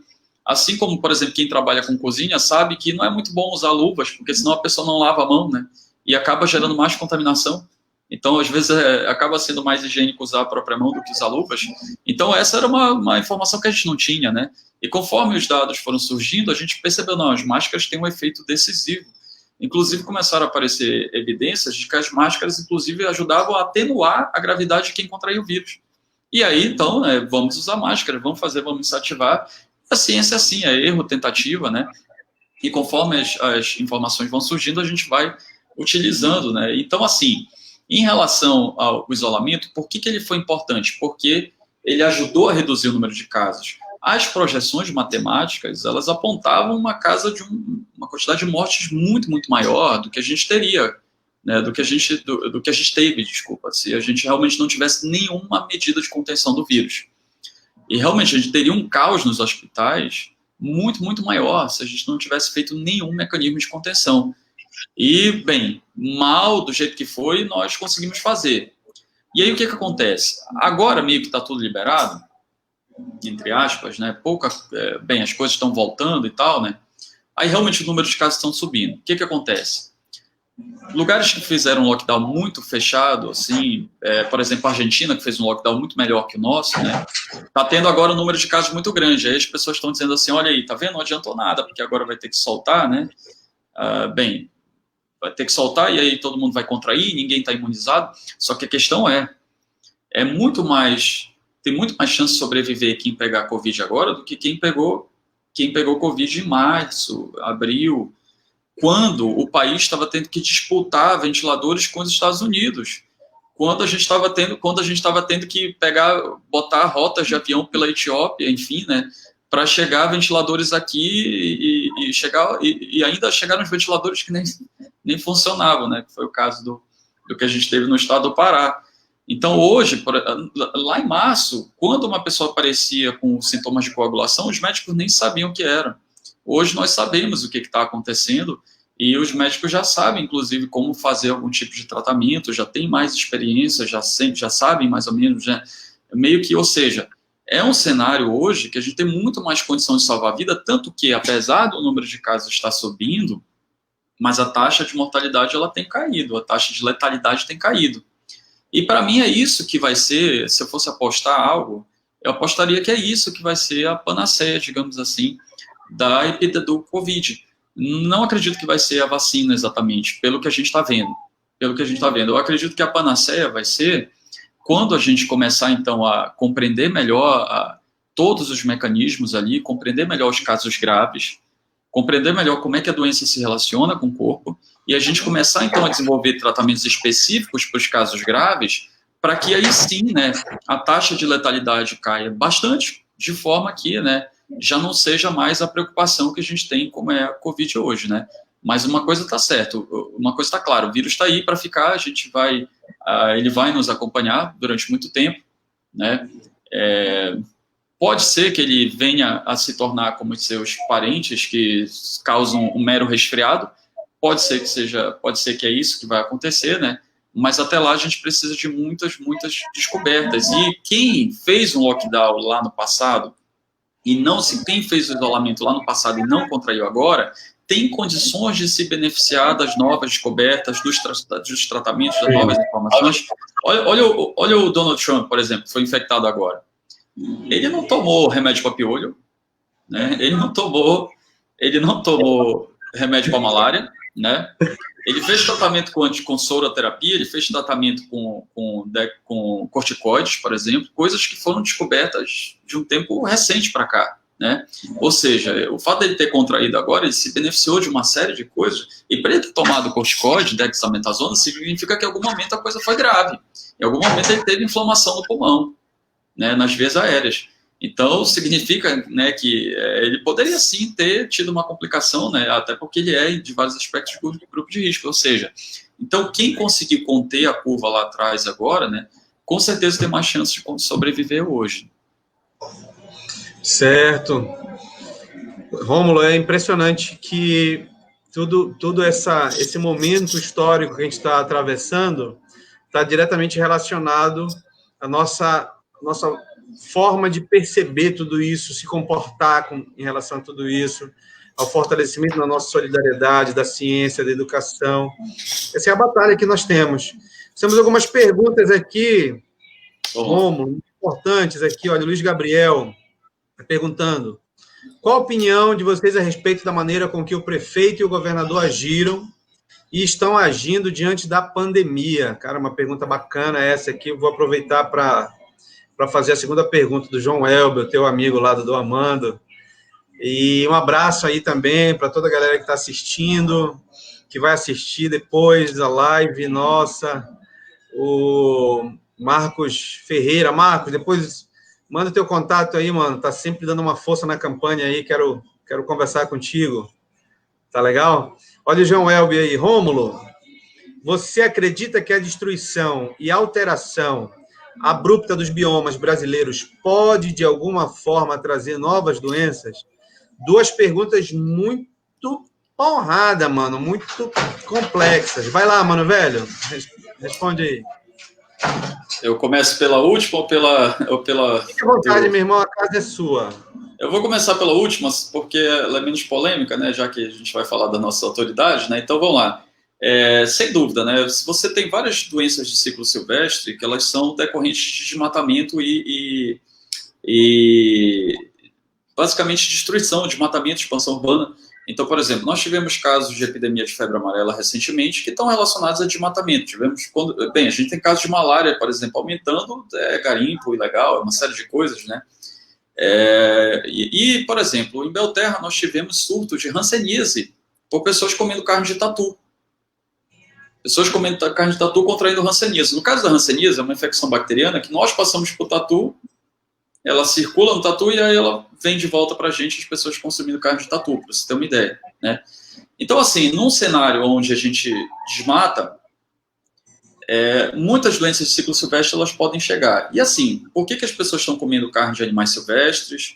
Assim como, por exemplo, quem trabalha com cozinha sabe que não é muito bom usar luvas, porque senão a pessoa não lava a mão, né? E acaba gerando mais contaminação. Então, às vezes, acaba sendo mais higiênico usar a própria mão do que usar luvas. Então, essa era uma informação que a gente não tinha, né? E conforme os dados foram surgindo, a gente percebeu, não, as máscaras têm um efeito decisivo. Inclusive, começaram a aparecer evidências de que as máscaras, inclusive, ajudavam a atenuar a gravidade de quem contraiu o vírus. E aí, então, né, vamos usar máscara, vamos incentivar. A ciência é assim, é erro, tentativa, né? E conforme as informações vão surgindo, a gente vai utilizando, né? Então, assim, em relação ao isolamento, por que ele foi importante? Porque ele ajudou a reduzir o número de casos. As projeções matemáticas, elas apontavam uma quantidade de mortes muito, muito maior do que a gente teria, né, do que a gente teve, desculpa, se a gente realmente não tivesse nenhuma medida de contenção do vírus. E realmente a gente teria um caos nos hospitais muito, muito maior se a gente não tivesse feito nenhum mecanismo de contenção. E, bem, mal do jeito que foi, nós conseguimos fazer. E aí o que acontece? Agora meio que está tudo liberado, entre aspas, né? Bem, as coisas estão voltando e tal, né? Aí realmente o número de casos estão subindo. O que acontece? Lugares que fizeram um lockdown muito fechado, assim, por exemplo, a Argentina, que fez um lockdown muito melhor que o nosso, né? Tá tendo agora um número de casos muito grande. Aí as pessoas estão dizendo assim, olha aí, tá vendo? Não adiantou nada, porque agora vai ter que soltar, né? Bem, vai ter que soltar e aí todo mundo vai contrair, ninguém está imunizado. Só que a questão tem muito mais chance de sobreviver quem pegar Covid agora do que quem pegou Covid em março, abril, quando o país estava tendo que disputar ventiladores com os Estados Unidos, quando a gente estava tendo que botar rotas de avião pela Etiópia, enfim, né, para chegar ventiladores aqui e ainda chegaram os ventiladores que nem funcionavam, né, que foi o caso do que a gente teve no estado do Pará. Então, hoje, lá em março, quando uma pessoa aparecia com sintomas de coagulação, os médicos nem sabiam o que era. Hoje nós sabemos o que está acontecendo e os médicos já sabem, inclusive, como fazer algum tipo de tratamento, já têm mais experiência, já sabem mais ou menos, meio que, ou seja, é um cenário hoje que a gente tem muito mais condição de salvar a vida, tanto que, apesar do número de casos estar subindo, mas a taxa de mortalidade ela tem caído, a taxa de letalidade tem caído. E para mim é isso que vai ser, se eu fosse apostar algo, eu apostaria que é isso que vai ser a panaceia, digamos assim, do Covid. Não acredito que vai ser a vacina exatamente, pelo que a gente está vendo. Eu acredito que a panaceia vai ser quando a gente começar, então, a compreender melhor todos os mecanismos ali, compreender melhor os casos graves, compreender melhor como é que a doença se relaciona com o corpo, e a gente começar, então, a desenvolver tratamentos específicos para os casos graves, para que aí sim, né, a taxa de letalidade caia bastante, de forma que, né, já não seja mais a preocupação que a gente tem como é a Covid hoje, né. Mas uma coisa está certa, uma coisa está clara, o vírus está aí para ficar, ele vai nos acompanhar durante muito tempo, né. Pode ser que ele venha a se tornar como os seus parentes, que causam um mero resfriado, pode ser que é isso que vai acontecer, né? Mas até lá a gente precisa de muitas, muitas descobertas. E quem fez um lockdown lá no passado, quem fez o isolamento lá no passado e não contraiu agora, tem condições de se beneficiar das novas descobertas, dos tratamentos, das novas informações. Olha o Donald Trump, por exemplo, que foi infectado agora. Ele não tomou remédio para piolho, né? Ele não tomou ele não tomou remédio para malária, né? Ele fez tratamento com soroterapia, ele fez tratamento com corticoides, por exemplo, coisas que foram descobertas de um tempo recente para cá, né? Ou seja, o fato dele ter contraído agora, ele se beneficiou de uma série de coisas, e para ele ter tomado corticoide, dexametasona, significa que em algum momento a coisa foi grave. Em algum momento ele teve inflamação no pulmão, né, nas vias aéreas. Então, significa, né, que ele poderia sim ter tido uma complicação, né, até porque ele é, de vários aspectos, de grupo de risco. Ou seja, então quem conseguir conter a curva lá atrás agora, né, com certeza tem mais chance de sobreviver hoje. Certo. Rômulo, é impressionante que tudo esse momento histórico que a gente está atravessando está diretamente relacionado à nossa forma de perceber tudo isso, se comportar em relação a tudo isso, ao fortalecimento da nossa solidariedade, da ciência, da educação. Essa é a batalha que nós temos. Temos algumas perguntas aqui, Rômulo, importantes aqui. Olha, o Luiz Gabriel perguntando: qual a opinião de vocês a respeito da maneira com que o prefeito e o governador agiram e estão agindo diante da pandemia? Cara, uma pergunta bacana essa aqui. Eu vou aproveitar para fazer a segunda pergunta do João Elber, teu amigo lá do Amando. E um abraço aí também para toda a galera que está assistindo, que vai assistir depois da live nossa. O Marcos Ferreira. Marcos, depois manda teu contato aí, mano. Tá sempre dando uma força na campanha aí. Quero conversar contigo. Tá legal? Olha o João Elber aí. Rômulo, você acredita que a destruição e alteração abrupta dos biomas brasileiros pode, de alguma forma, trazer novas doenças? Duas perguntas muito porrada, mano, muito complexas. Vai lá, mano, velho. Responde aí. Eu começo pela última ou pela... Fique à vontade, meu irmão, a casa é sua. Eu vou começar pela última, porque ela é menos polêmica, né, já que a gente vai falar da nossa autoridade, né? Então, vamos lá. Sem dúvida, né? Você tem várias doenças de ciclo silvestre que elas são decorrentes de desmatamento e basicamente destruição, desmatamento, expansão urbana. Então, por exemplo, nós tivemos casos de epidemia de febre amarela recentemente que estão relacionados a desmatamento. A gente tem casos de malária, por exemplo, aumentando, garimpo ilegal, uma série de coisas, né? Por exemplo, em Belterra nós tivemos surtos de hanseníase por pessoas comendo carne de tatu. Pessoas comendo carne de tatu contraindo hanseníase. No caso da hanseníase, é uma infecção bacteriana que nós passamos por tatu, ela circula no tatu e aí ela vem de volta para a gente, as pessoas consumindo carne de tatu, para você ter uma ideia, né? Então, assim, num cenário onde a gente desmata, muitas doenças de ciclo silvestre elas podem chegar. E assim, por que as pessoas estão comendo carne de animais silvestres?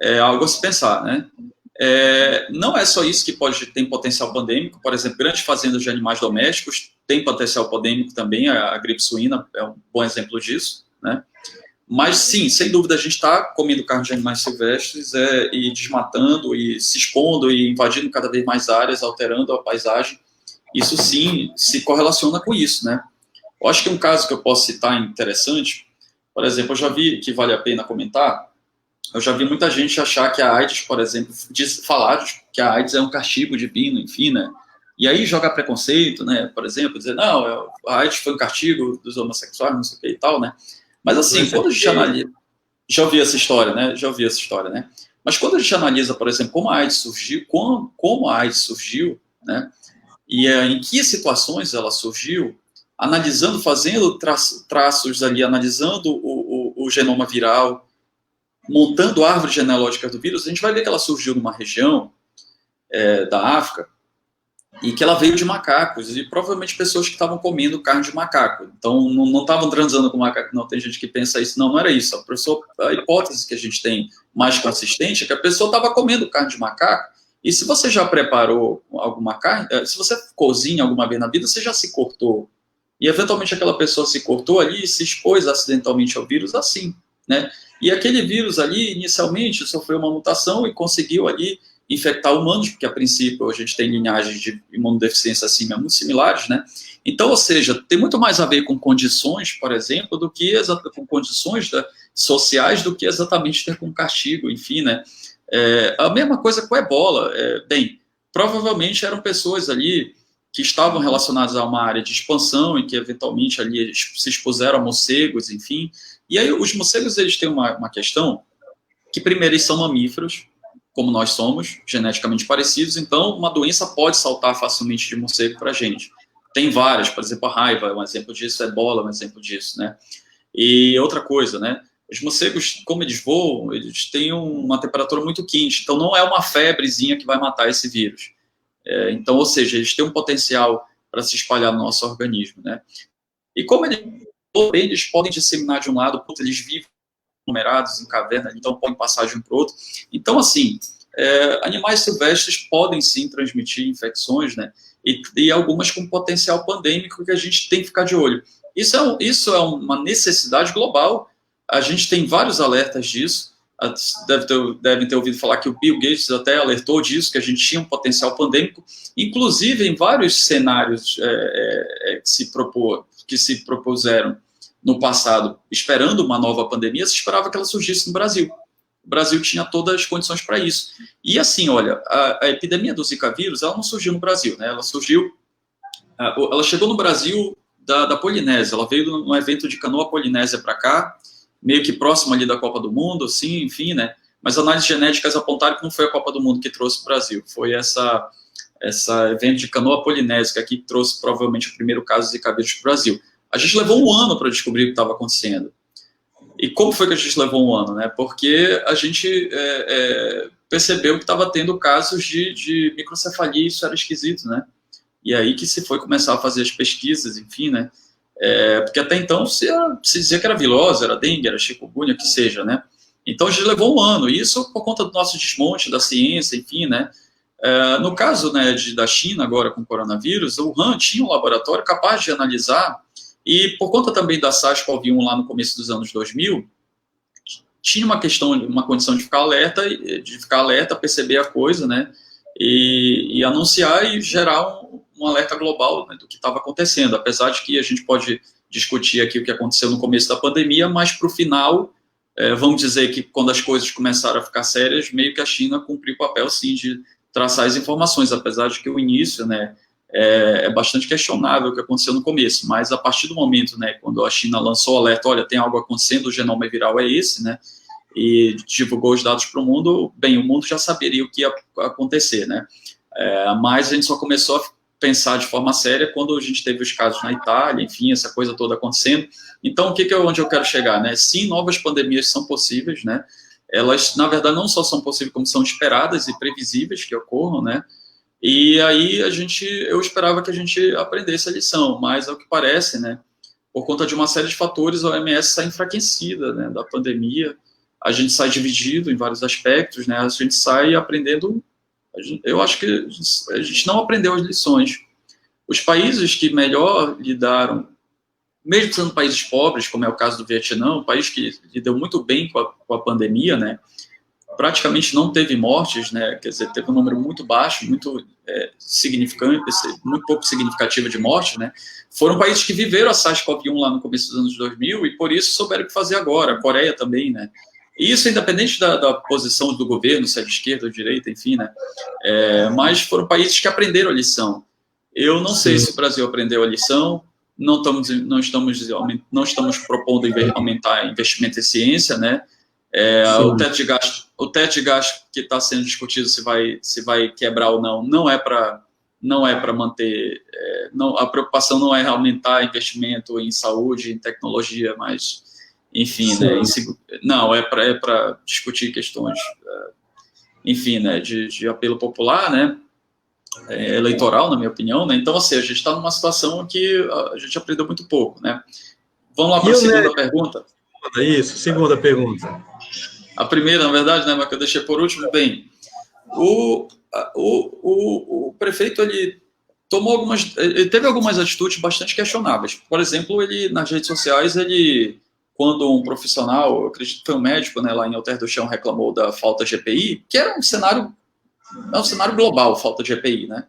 É algo a se pensar, né? Não é só isso que tem potencial pandêmico. Por exemplo, grandes fazendas de animais domésticos têm potencial pandêmico também. A gripe suína é um bom exemplo disso, né? Mas sim, sem dúvida, a gente está comendo carne de animais silvestres e desmatando e se expondo e invadindo cada vez mais áreas, alterando a paisagem. Isso sim se correlaciona com isso, né? Eu acho que um caso que eu posso citar interessante, por exemplo, eu já vi que vale a pena comentar. Eu já vi muita gente achar que a AIDS, por exemplo, falar que a AIDS é um castigo divino, enfim, né? E aí joga preconceito, né? Por exemplo, dizer, não, a AIDS foi um castigo dos homossexuais, não sei o que e tal, né? Mas assim, quando a gente analisa... Já ouvi essa história, né? Mas quando a gente analisa, por exemplo, como a AIDS surgiu, né? E em que situações ela surgiu, analisando, fazendo traços ali, analisando o genoma viral, montando a árvore genealógica do vírus, a gente vai ver que ela surgiu numa região da África e que ela veio de macacos, e provavelmente pessoas que estavam comendo carne de macaco. Então, não estavam transando com macaco, não. Tem gente que pensa isso. Não era isso. A hipótese que a gente tem mais consistente é que a pessoa estava comendo carne de macaco, e se você já preparou alguma carne, se você cozinha alguma vez na vida, você já se cortou. E, eventualmente, aquela pessoa se cortou ali e se expôs acidentalmente ao vírus assim, né? E aquele vírus ali, inicialmente, sofreu uma mutação e conseguiu ali infectar humanos, porque a princípio a gente tem linhagens de imunodeficiência assim, muito similares, né? Então, ou seja, tem muito mais a ver com condições, por exemplo, com condições sociais do que exatamente ter com castigo, enfim, né? A mesma coisa com a ebola. Bem, provavelmente eram pessoas ali que estavam relacionadas a uma área de expansão e que eventualmente ali se expuseram a morcegos, enfim. E aí os morcegos, eles têm uma questão que, primeiro, eles são mamíferos, como nós somos, geneticamente parecidos, então uma doença pode saltar facilmente de morcego para a gente. Tem várias, por exemplo, a raiva é um exemplo disso, a ebola é um exemplo disso, né? E outra coisa, né? Os morcegos, como eles voam, eles têm uma temperatura muito quente, então não é uma febrezinha que vai matar esse vírus. Então, ou seja, eles têm um potencial para se espalhar no nosso organismo, né? E como eles podem disseminar de um lado, eles vivem numerados em caverna, então podem passar de um para o outro. Então, assim, animais silvestres podem sim transmitir infecções, né? E algumas com potencial pandêmico que a gente tem que ficar de olho. Isso é uma necessidade global. A gente tem vários alertas disso. Devem ter ouvido falar que o Bill Gates até alertou disso, que a gente tinha um potencial pandêmico. Inclusive, em vários cenários que se propuseram no passado, esperando uma nova pandemia, se esperava que ela surgisse no Brasil. O Brasil tinha todas as condições para isso. E assim, olha, a epidemia do Zika vírus, ela não surgiu no Brasil, né? Ela chegou no Brasil da Polinésia, ela veio num evento de canoa polinésia para cá, meio que próximo ali da Copa do Mundo, assim, enfim, né? Mas análises genéticas apontaram que não foi a Copa do Mundo que trouxe o Brasil, foi essa evento de canoa polinésica que trouxe provavelmente o primeiro caso de Zika vírus para o Brasil. A gente levou um ano para descobrir o que estava acontecendo. E como foi que a gente levou um ano, né? Porque a gente percebeu que estava tendo casos de microcefalia, isso era esquisito, né? E aí que se foi começar a fazer as pesquisas, enfim, né? Porque até então se dizia que era virose, era dengue, era chikungunya, que seja, né? Então a gente levou um ano, e isso por conta do nosso desmonte da ciência, enfim, né? No caso, né, da China agora com o coronavírus, o Wuhan tinha um laboratório capaz de analisar, e por conta também da SARS-CoV-1 lá no começo dos anos 2000, tinha uma condição de ficar alerta, perceber a coisa, né, e anunciar e gerar um alerta global, né, do que estava acontecendo, apesar de que a gente pode discutir aqui o que aconteceu no começo da pandemia, mas para o final, vamos dizer que quando as coisas começaram a ficar sérias, meio que a China cumpriu o papel, sim, de traçar as informações, apesar de que o início, né, é bastante questionável o que aconteceu no começo, mas a partir do momento, né, quando a China lançou o alerta, olha, tem algo acontecendo, o genoma viral é esse, né, e divulgou os dados para o mundo, bem, o mundo já saberia o que ia acontecer, né, mas a gente só começou a pensar de forma séria quando a gente teve os casos na Itália, enfim, essa coisa toda acontecendo. Então, onde eu quero chegar, né, sim, novas pandemias são possíveis, né, elas, na verdade, não só são possíveis, como são esperadas e previsíveis que ocorram, né, e aí eu esperava que a gente aprendesse a lição, mas ao que parece, né, por conta de uma série de fatores, a OMS sai enfraquecida, né, da pandemia, a gente sai dividido em vários aspectos, né, a gente sai aprendendo, eu acho que a gente não aprendeu as lições. Os países que melhor lidaram, mesmo sendo países pobres, como é o caso do Vietnã, um país que lidou muito bem com a pandemia, né, praticamente não teve mortes, né, quer dizer, teve um número muito baixo, muito significante, muito pouco significativo de mortes, né, foram países que viveram a SARS-CoV-1 lá no começo dos anos 2000 e por isso souberam o que fazer agora, a Coreia também, né, e isso independente da posição do governo, se é de esquerda ou de direita, enfim, né, mas foram países que aprenderam a lição. Eu não sei se o Brasil aprendeu a lição, não estamos propondo aumentar investimento em ciência, né, o teto de gasto que está sendo discutido se vai quebrar ou não é para manter, a preocupação não é aumentar investimento em saúde, em tecnologia, mas, enfim, né, não, é para discutir questões, enfim, né, de apelo popular, né, eleitoral, na minha opinião, né, então, assim, a gente está numa situação que a gente aprendeu muito pouco, né. Vamos lá para a segunda pergunta? Isso, segunda pergunta. A primeira, na verdade, né, mas que eu deixei por último, bem, o prefeito, ele teve algumas atitudes bastante questionáveis. Por exemplo, ele, nas redes sociais, quando um profissional, eu acredito que foi um médico, né, lá em Alter do Chão, reclamou da falta de EPI, que era um cenário global, falta de EPI, né,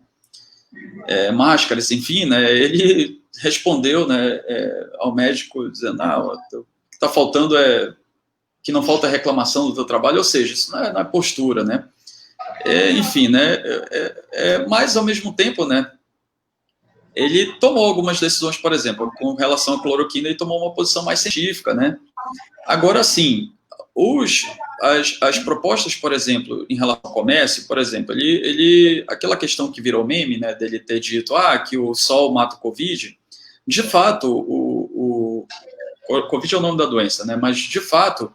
máscaras, enfim, né, ele respondeu, né, ao médico, dizendo, o que está faltando que não falta reclamação do teu trabalho, ou seja, isso não é postura, né? Enfim, né? Mas, ao mesmo tempo, né, ele tomou algumas decisões, por exemplo, com relação à cloroquina, ele tomou uma posição mais científica, né? Agora, sim, as propostas, por exemplo, em relação ao comércio, por exemplo, aquela questão que virou meme, né, dele ter dito que o sol mata o Covid, de fato, o Covid é o nome da doença, né, mas, de fato,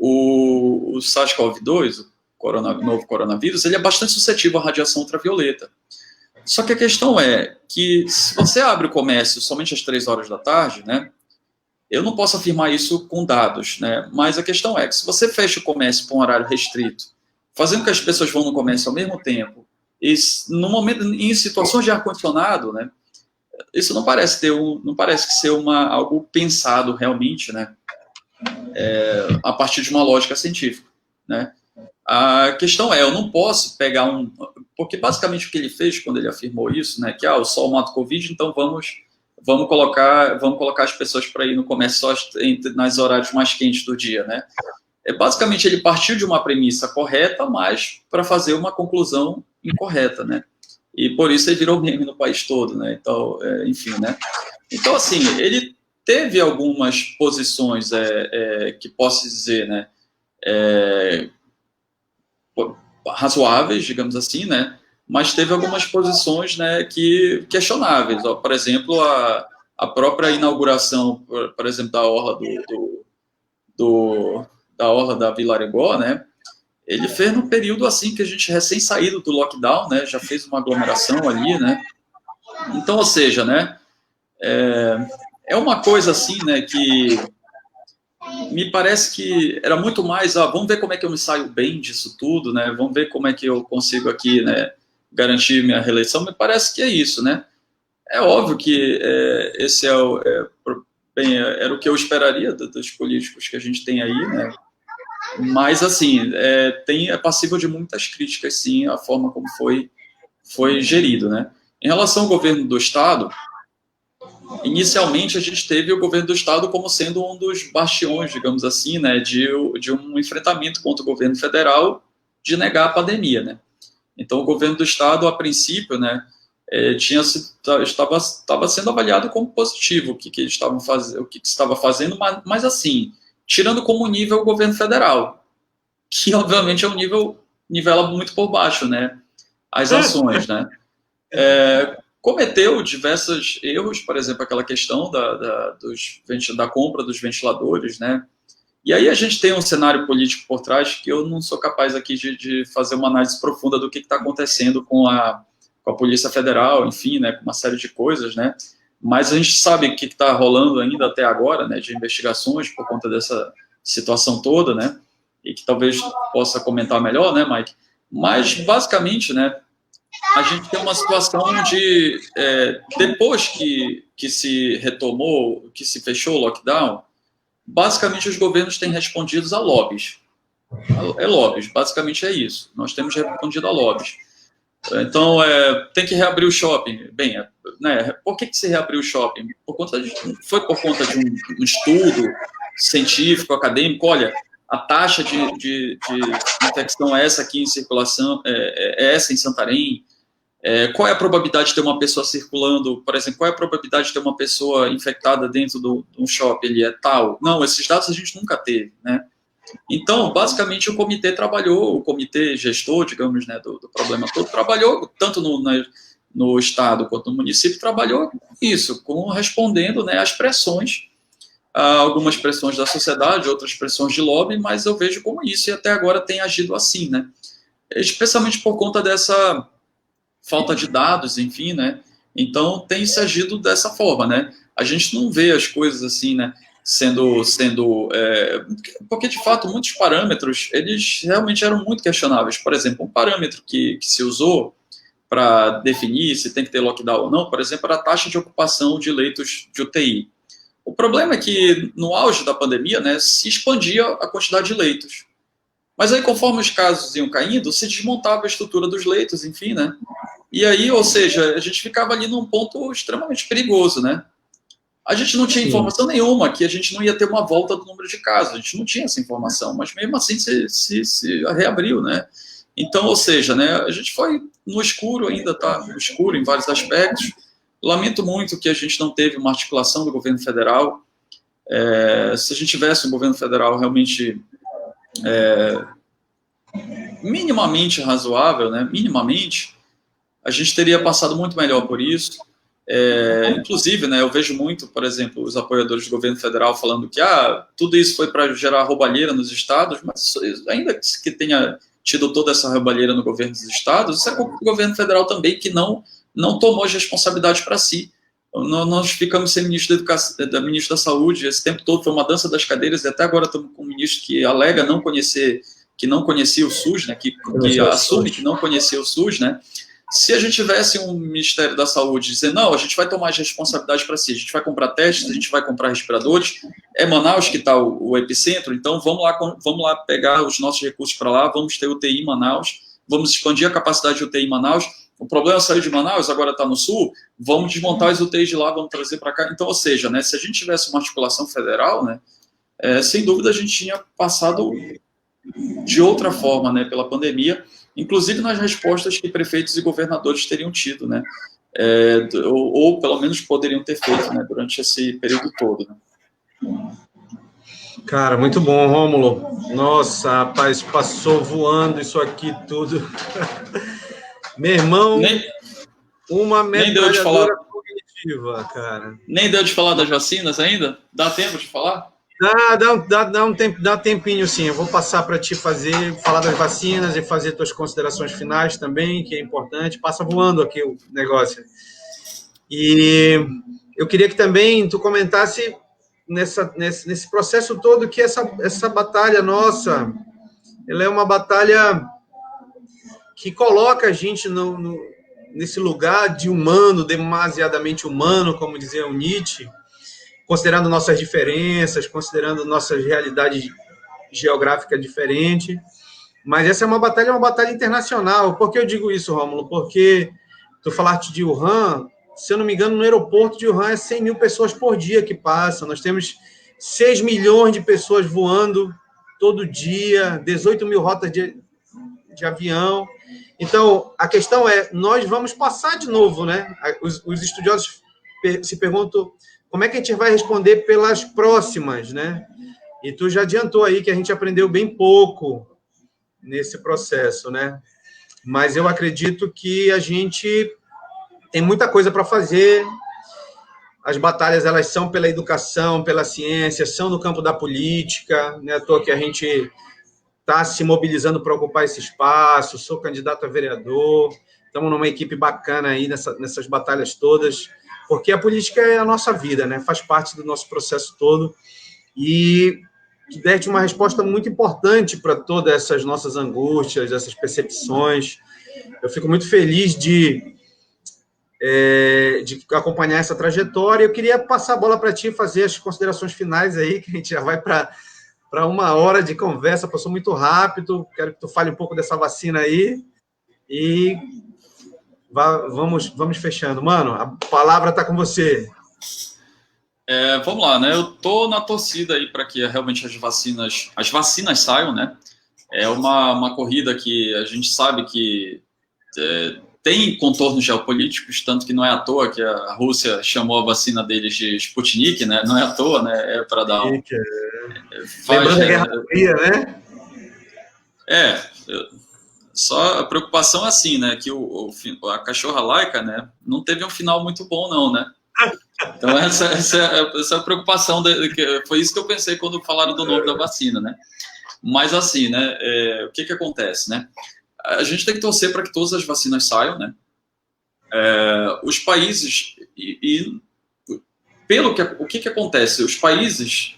o SARS-CoV-2, o novo coronavírus, ele é bastante suscetível à radiação ultravioleta. Só que a questão é que, se você abre o comércio somente às 3 horas da tarde, né, eu não posso afirmar isso com dados, né, mas a questão é que, se você fecha o comércio por um horário restrito, fazendo com que as pessoas vão no comércio ao mesmo tempo, e no momento, em situações de ar-condicionado, né, isso não parece ser algo pensado realmente, né, a partir de uma lógica científica, né. A questão eu não posso pegar porque basicamente o que ele fez quando ele afirmou isso, né, que o sol mata o Covid, então vamos colocar as pessoas para ir no comércio só nas horários mais quentes do dia, né. Basicamente ele partiu de uma premissa correta, mas para fazer uma conclusão incorreta, né. E por isso ele virou meme no país todo, né. Então, enfim, né. Então, assim, ele teve algumas posições que posso dizer, né, razoáveis, digamos assim, né? Mas teve algumas posições, né, questionáveis. Por exemplo, a própria inauguração, por exemplo, da orla da orla da Vila Arigó, né? Ele fez num período assim que a gente recém saído do lockdown, né? Já fez uma aglomeração ali, né? Então, ou seja, né? É uma coisa assim, né? Que me parece que era muito mais, vamos ver como é que eu me saio bem disso tudo, né? Vamos ver como é que eu consigo aqui, né, garantir minha reeleição. Me parece que é isso, né? É óbvio que esse era o que eu esperaria dos políticos que a gente tem aí, né? Mas, assim, é passível de muitas críticas, sim, a forma como foi gerido, né? Em relação ao governo do Estado, inicialmente a gente teve o governo do Estado como sendo um dos bastiões, digamos assim, né, de um enfrentamento contra o governo federal de negar a pandemia, né. Então o governo do Estado, a princípio, né, estava sendo avaliado como positivo o que eles estavam fazendo, o que estava fazendo, mas assim, tirando como nível o governo federal, que obviamente é um nivela muito por baixo, né, as ações, né. Cometeu diversos erros, por exemplo, aquela questão da compra dos ventiladores, né? E aí a gente tem um cenário político por trás que eu não sou capaz aqui de fazer uma análise profunda do que está acontecendo com a Polícia Federal, enfim, né, com uma série de coisas, né? Mas a gente sabe o que está rolando ainda até agora, né, de investigações por conta dessa situação toda, né? E que talvez possa comentar melhor, né, Mike? Mas, basicamente, né, a gente tem uma situação de, depois que se retomou, que se fechou o lockdown, basicamente os governos têm respondido a lobbies. Lobbies, basicamente é isso. Nós temos respondido a lobbies. Então, tem que reabrir o shopping. Bem, né, por que se reabriu o shopping? Foi por conta de um estudo científico, acadêmico. Olha, a taxa de infecção é essa aqui em circulação, é essa em Santarém. Qual é a probabilidade de ter uma pessoa circulando, por exemplo, qual é a probabilidade de ter uma pessoa infectada dentro de um shopping? Ele é tal. Não, esses dados a gente nunca teve, né? Então, basicamente, o comitê gestor, digamos, né, do problema todo, trabalhou, tanto no Estado quanto no município, trabalhou isso, respondendo, né, às pressões, algumas pressões da sociedade, outras pressões de lobby, mas eu vejo como isso, e até agora tem agido assim, né? Especialmente por conta dessa falta de dados, enfim, né? Então tem se agido dessa forma, né? A gente não vê as coisas assim, né? Porque de fato muitos parâmetros eles realmente eram muito questionáveis. Por exemplo, um parâmetro que se usou para definir se tem que ter lockdown ou não, por exemplo, era a taxa de ocupação de leitos de UTI. O problema é que no auge da pandemia, né, se expandia a quantidade de leitos. Mas aí, conforme os casos iam caindo, se desmontava a estrutura dos leitos, enfim, né? E aí, ou seja, a gente ficava ali num ponto extremamente perigoso, né? A gente não tinha informação nenhuma que a gente não ia ter uma volta do número de casos, a gente não tinha essa informação, mas mesmo assim se reabriu, né? Então, ou seja, né, a gente foi no escuro ainda, tá? No escuro em vários aspectos. Lamento muito que a gente não teve uma articulação do governo federal. Se a gente tivesse um governo federal realmente minimamente razoável, né, minimamente, a gente teria passado muito melhor por isso. Inclusive, né, eu vejo muito, por exemplo, os apoiadores do governo federal falando que tudo isso foi para gerar roubalheira nos estados, mas ainda que tenha tido toda essa roubalheira no governo dos estados, isso é culpa do governo federal também, que não tomou as responsabilidades para si. Nós ficamos sem ministro da Saúde esse tempo todo, foi uma dança das cadeiras, e até agora estamos com um ministro que alega não conhecer, que não conhecia o SUS, né, que assume que não conhecia o SUS, né. Se a gente tivesse um Ministério da Saúde dizendo, não, a gente vai tomar as responsabilidades para si, a gente vai comprar testes, a gente vai comprar respiradores, é Manaus que está o epicentro, então vamos lá pegar os nossos recursos para lá, vamos ter UTI em Manaus, vamos expandir a capacidade de UTI em Manaus, o problema saiu de Manaus, agora está no Sul, vamos desmontar as UTIs de lá, vamos trazer para cá. Então, ou seja, né, se a gente tivesse uma articulação federal, né, sem dúvida a gente tinha passado de outra forma, né, pela pandemia, inclusive nas respostas que prefeitos e governadores teriam tido, né, ou pelo menos poderiam ter feito, né, durante esse período todo, né. Cara, muito bom, Rômulo. Nossa, rapaz, passou voando isso aqui tudo. Meu irmão, uma metralhadora cognitiva, cara. Nem deu de falar das vacinas ainda? Dá tempo de falar? Dá tempinho, sim. Eu vou passar para ti falar das vacinas e fazer tuas considerações finais também, que é importante. Passa voando aqui o negócio. E eu queria que também tu comentasse nesse processo todo que essa batalha nossa, ela é uma batalha que coloca a gente nesse lugar de humano, demasiadamente humano, como dizia o Nietzsche, considerando nossas diferenças, considerando nossa realidade geográfica diferente. Mas essa é uma batalha internacional. Por que eu digo isso, Rômulo? Porque tu falaste de Wuhan, se eu não me engano, no aeroporto de Wuhan é 100 mil pessoas por dia que passam. Nós temos 6 milhões de pessoas voando todo dia, 18 mil rotas de avião. Então, a questão é, nós vamos passar de novo, né? Os estudiosos se perguntam como é que a gente vai responder pelas próximas, né? E tu já adiantou aí que a gente aprendeu bem pouco nesse processo, né? Mas eu acredito que a gente tem muita coisa para fazer. As batalhas, elas são pela educação, pela ciência, são no campo da política, né? À toa que a gente está se mobilizando para ocupar esse espaço, sou candidato a vereador, estamos numa equipe bacana aí nessas batalhas todas, porque a política é a nossa vida, né? Faz parte do nosso processo todo, e tu deste uma resposta muito importante para todas essas nossas angústias, essas percepções. Eu fico muito feliz de acompanhar essa trajetória. Eu queria passar a bola para ti e fazer as considerações finais aí, que a gente já vai para 1 hora de conversa, passou muito rápido. Quero que tu fale um pouco dessa vacina aí e vamos fechando. Mano, a palavra está com você. Vamos lá, né? Eu tô na torcida aí para que realmente as vacinas saiam, né? É uma corrida que a gente sabe que tem contornos geopolíticos, tanto que não é à toa que a Rússia chamou a vacina deles de Sputnik, né? Não é à toa, né? É para dar lembrando a Guerra Fria, né? Só a preocupação é assim, né? Que a cachorra laica, né? Não teve um final muito bom, não, né? Então essa é a preocupação, foi isso que eu pensei quando falaram do nome da vacina, né? Mas assim, né? O que acontece, né? A gente tem que torcer para que todas as vacinas saiam, né? Os países o que acontece? Os países,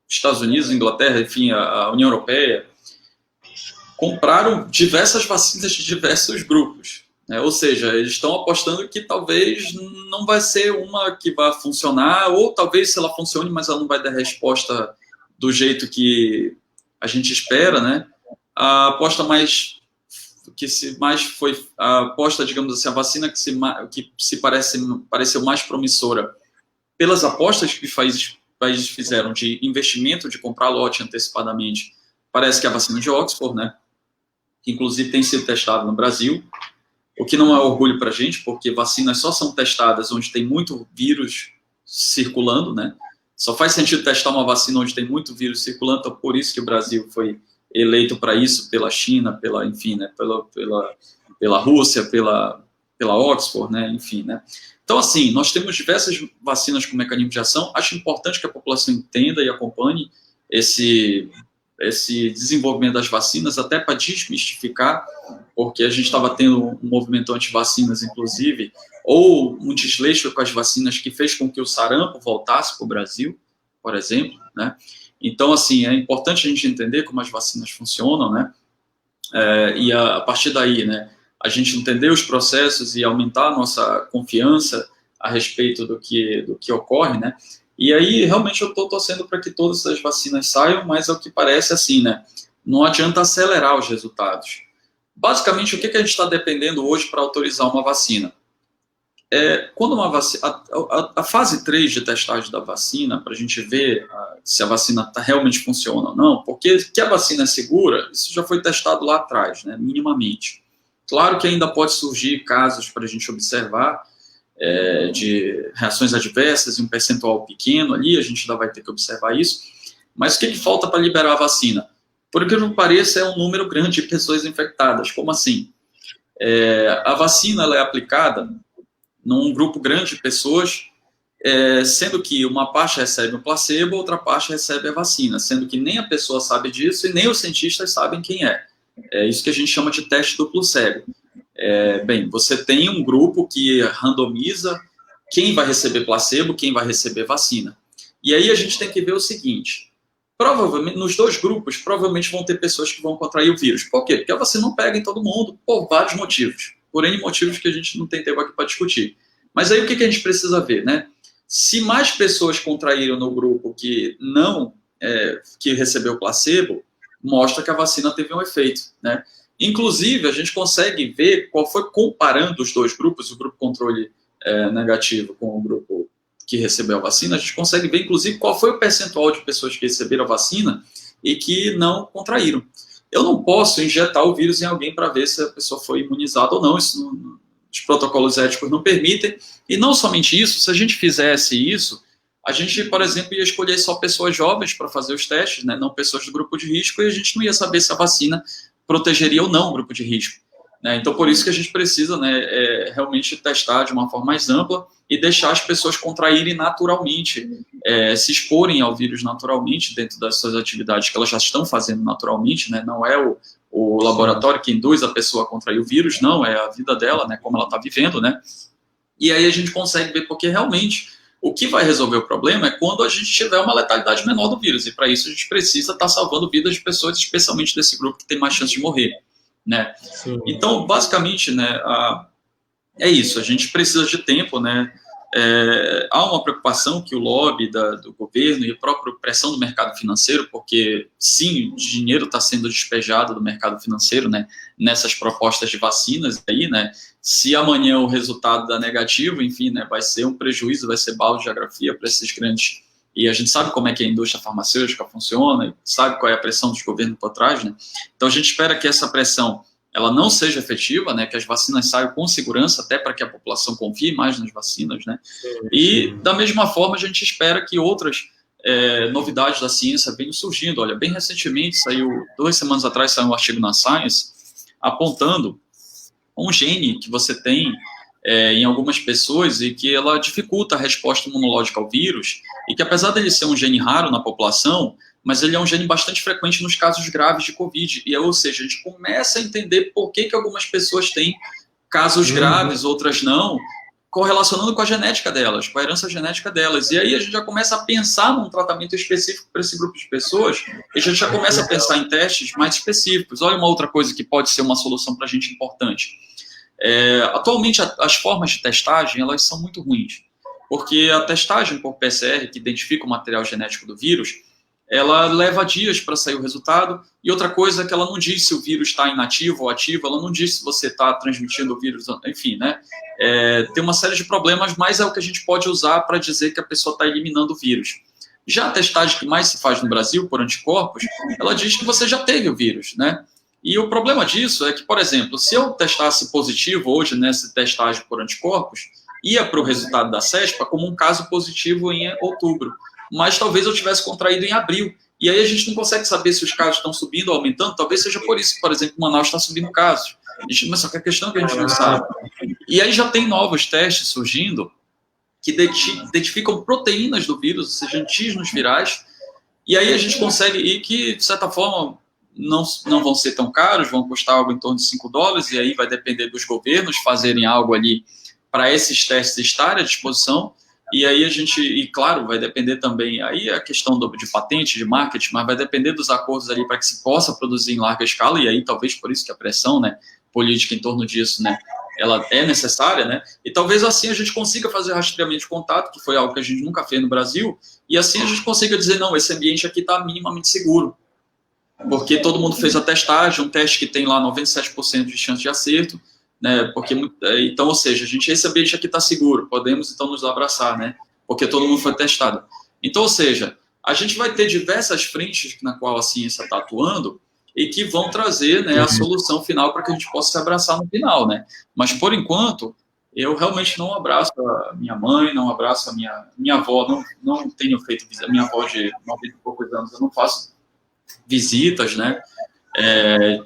Estados Unidos, Inglaterra, enfim, a União Europeia, compraram diversas vacinas de diversos grupos, né? Ou seja, eles estão apostando que talvez não vai ser uma que vai funcionar, ou talvez se ela funcione, mas ela não vai dar resposta do jeito que a gente espera, né? A aposta digamos assim, a vacina que pareceu mais promissora pelas apostas que países fizeram de investimento, de comprar lote antecipadamente, parece que a vacina de Oxford, né, que inclusive tem sido testada no Brasil, o que não é orgulho para a gente, porque vacinas só são testadas onde tem muito vírus circulando, né? Só faz sentido testar uma vacina onde tem muito vírus circulando, então por isso que o Brasil foi eleito para isso, pela China, enfim, né, pela Rússia, pela Oxford, né, enfim, né. Então, assim, nós temos diversas vacinas com mecanismo de ação. Acho importante que a população entenda e acompanhe esse desenvolvimento das vacinas, até para desmistificar, porque a gente estava tendo um movimento anti-vacinas, inclusive, ou um desleixo com as vacinas que fez com que o sarampo voltasse para o Brasil, por exemplo, né. Então, assim, é importante a gente entender como as vacinas funcionam, né, e a partir daí, né, a gente entender os processos e aumentar a nossa confiança a respeito do que ocorre, né? E aí, realmente, eu estou torcendo para que todas as vacinas saiam, mas é o que parece assim, né? Não adianta acelerar os resultados. Basicamente, o que a gente está dependendo hoje para autorizar uma vacina? Quando uma vacina, a fase 3 de testagem da vacina, para a gente ver se a vacina realmente funciona ou não, porque que a vacina é segura, isso já foi testado lá atrás, né, minimamente. Claro que ainda pode surgir casos para a gente observar de reações adversas em um percentual pequeno ali, a gente ainda vai ter que observar isso, mas o que falta para liberar a vacina? Por que não pareça, é um número grande de pessoas infectadas. Como assim? A vacina ela é aplicada num grupo grande de pessoas, sendo que uma parte recebe o placebo, outra parte recebe a vacina, sendo que nem a pessoa sabe disso e nem os cientistas sabem quem é. É isso que a gente chama de teste duplo cego. Bem, você tem um grupo que randomiza quem vai receber placebo, quem vai receber vacina. E aí a gente tem que ver o seguinte, provavelmente, nos dois grupos, provavelmente vão ter pessoas que vão contrair o vírus. Por quê? Porque a vacina não pega em todo mundo, por vários motivos. Por N motivos que a gente não tem tempo aqui para discutir. Mas aí o que a gente precisa ver, né? Se mais pessoas contraíram no grupo que não, que recebeu placebo, mostra que a vacina teve um efeito, né? Inclusive, a gente consegue ver qual foi, comparando os dois grupos, o grupo controle negativo com o grupo que recebeu a vacina, a gente consegue ver, inclusive, qual foi o percentual de pessoas que receberam a vacina e que não contraíram. Eu não posso injetar o vírus em alguém para ver se a pessoa foi imunizada ou não, os protocolos éticos não permitem, e não somente isso, se a gente fizesse isso, a gente, por exemplo, ia escolher só pessoas jovens para fazer os testes, né, não pessoas do grupo de risco, e a gente não ia saber se a vacina protegeria ou não o grupo de risco. Né? Então, por isso que a gente precisa, né, realmente testar de uma forma mais ampla e deixar as pessoas contraírem naturalmente, se exporem ao vírus naturalmente dentro das suas atividades que elas já estão fazendo naturalmente, né? Não é o laboratório que induz a pessoa a contrair o vírus, não, é a vida dela, né, como ela está vivendo, né? E aí a gente consegue ver porque realmente o que vai resolver o problema é quando a gente tiver uma letalidade menor do vírus, e para isso a gente precisa estar salvando vidas de pessoas, especialmente desse grupo que tem mais chance de morrer, né? Então, basicamente, né, é isso, a gente precisa de tempo, né? Há uma preocupação que o lobby do governo e a própria pressão do mercado financeiro, porque sim, o dinheiro está sendo despejado do mercado financeiro, né, nessas propostas de vacinas aí, né, se amanhã o resultado dá negativo, enfim, né, vai ser um prejuízo, vai ser balde de geografia para esses grandes, e a gente sabe como é que a indústria farmacêutica funciona, e sabe qual é a pressão dos governos por trás, né, então a gente espera que essa pressão ela não seja efetiva, né, que as vacinas saiam com segurança, até para que a população confie mais nas vacinas, né, e da mesma forma a gente espera que outras novidades da ciência venham surgindo. Olha, bem recentemente, 2 semanas atrás, saiu um artigo na Science, apontando um gene que você tem em algumas pessoas e que ela dificulta a resposta imunológica ao vírus, e que apesar dele ser um gene raro na população, mas ele é um gene bastante frequente nos casos graves de Covid, ou seja, a gente começa a entender por que algumas pessoas têm casos graves, outras não, correlacionando com a genética delas, com a herança genética delas, e aí a gente já começa a pensar num tratamento específico para esse grupo de pessoas, e a gente já começa a pensar em testes mais específicos. Olha uma outra coisa que pode ser uma solução para a gente importante. Atualmente, as formas de testagem, elas são muito ruins, porque a testagem por PCR, que identifica o material genético do vírus, ela leva dias para sair o resultado. E outra coisa é que ela não diz se o vírus está inativo ou ativo, ela não diz se você está transmitindo o vírus, enfim, né? Tem uma série de problemas, mas é o que a gente pode usar para dizer que a pessoa está eliminando o vírus. Já a testagem que mais se faz no Brasil por anticorpos, ela diz que você já teve o vírus, né? E o problema disso é que, por exemplo, se eu testasse positivo hoje nessa testagem por anticorpos, ia para o resultado da CESPA como um caso positivo em outubro, mas talvez eu tivesse contraído em abril. E aí a gente não consegue saber se os casos estão subindo ou aumentando, talvez seja por isso que, por exemplo, Manaus está subindo casos. Mas só que a questão é que a gente não sabe. E aí já tem novos testes surgindo que identificam proteínas do vírus, ou seja, antígenos virais, e aí a gente consegue ir que, de certa forma, não vão ser tão caros, vão custar algo em torno de $5, e aí vai depender dos governos fazerem algo ali para esses testes estarem à disposição, e aí e claro, vai depender também, aí a questão de patente, de marketing, mas vai depender dos acordos ali para que se possa produzir em larga escala, e aí talvez por isso que a pressão, né, política em torno disso, né, ela é necessária, né, e talvez assim a gente consiga fazer rastreamento de contato, que foi algo que a gente nunca fez no Brasil, e assim a gente consiga dizer, não, esse ambiente aqui está minimamente seguro, porque todo mundo fez a testagem, um teste que tem lá 97% de chance de acerto, né, então, ou seja, esse ambiente aqui está seguro, podemos então nos abraçar, né, porque todo mundo foi testado. Então, ou seja, a gente vai ter diversas frentes na qual a ciência está atuando e que vão trazer, né, a solução final para que a gente possa se abraçar no final, né, mas por enquanto, eu realmente não abraço a minha mãe, não abraço a minha avó, não tenho feito visita, minha avó de 90 e poucos anos, eu não faço visitas, né,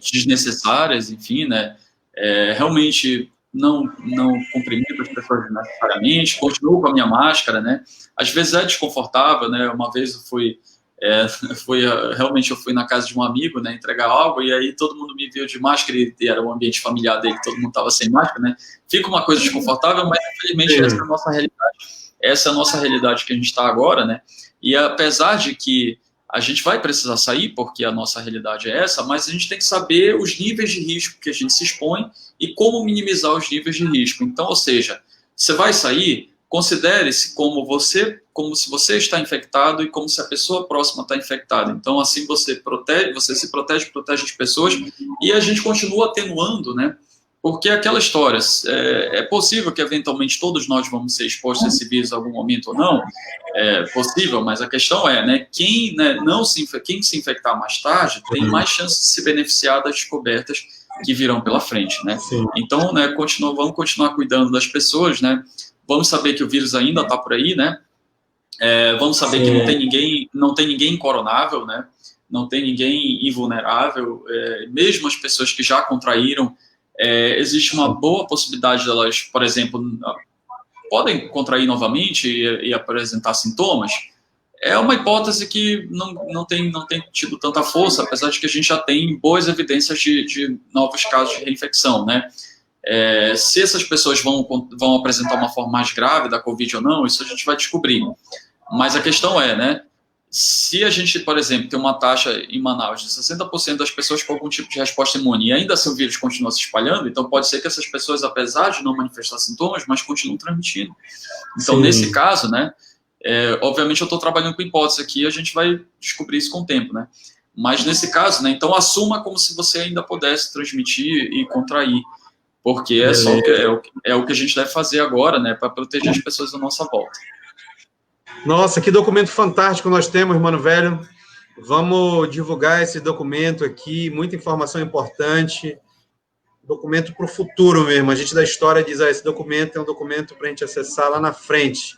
desnecessárias, enfim, né, realmente não cumprimento as pessoas necessariamente, continuo com a minha máscara, né, às vezes é desconfortável, né, uma vez eu fui na casa de um amigo, né, entregar algo, e aí todo mundo me viu de máscara, e era um ambiente familiar dele, todo mundo estava sem máscara, né, fica uma coisa desconfortável, mas infelizmente essa é a nossa realidade que a gente está agora, né, e apesar de que a gente vai precisar sair, porque a nossa realidade é essa, mas a gente tem que saber os níveis de risco que a gente se expõe e como minimizar os níveis de risco. Então, ou seja, você vai sair, considere-se como se você está infectado e como se a pessoa próxima está infectada. Então, assim você se protege as pessoas e a gente continua atenuando, né? Porque aquela história, é possível que eventualmente todos nós vamos ser expostos a esse vírus em algum momento ou não, é possível, mas a questão é, né, quem se infectar mais tarde tem mais chance de se beneficiar das descobertas que virão pela frente, né? Sim. Então, né, vamos continuar cuidando das pessoas, né? Vamos saber que o vírus ainda está por aí, né? Vamos saber que não tem ninguém incoronável, né? Não tem ninguém invulnerável, mesmo as pessoas que já contraíram, existe uma boa possibilidade delas, por exemplo, podem contrair novamente e apresentar sintomas. É uma hipótese que não tem tido tanta força, apesar de que a gente já tem boas evidências de novos casos de reinfecção, né? Se essas pessoas vão apresentar uma forma mais grave da Covid ou não, isso a gente vai descobrir. Mas a questão é, né? Se a gente, por exemplo, tem uma taxa em Manaus de 60% das pessoas com algum tipo de resposta imune e ainda assim o vírus continua se espalhando, então pode ser que essas pessoas, apesar de não manifestar sintomas, mas continuem transmitindo. Então, nesse caso, né, obviamente eu estou trabalhando com hipótese aqui, a gente vai descobrir isso com o tempo, né? Mas nesse caso, né, então assuma como se você ainda pudesse transmitir e contrair, porque é o que a gente deve fazer agora, né, para proteger as pessoas à nossa volta. Nossa, que documento fantástico nós temos, mano velho. Vamos divulgar esse documento aqui, muita informação importante. Documento para o futuro mesmo. A gente da história diz, esse documento é um documento para a gente acessar lá na frente.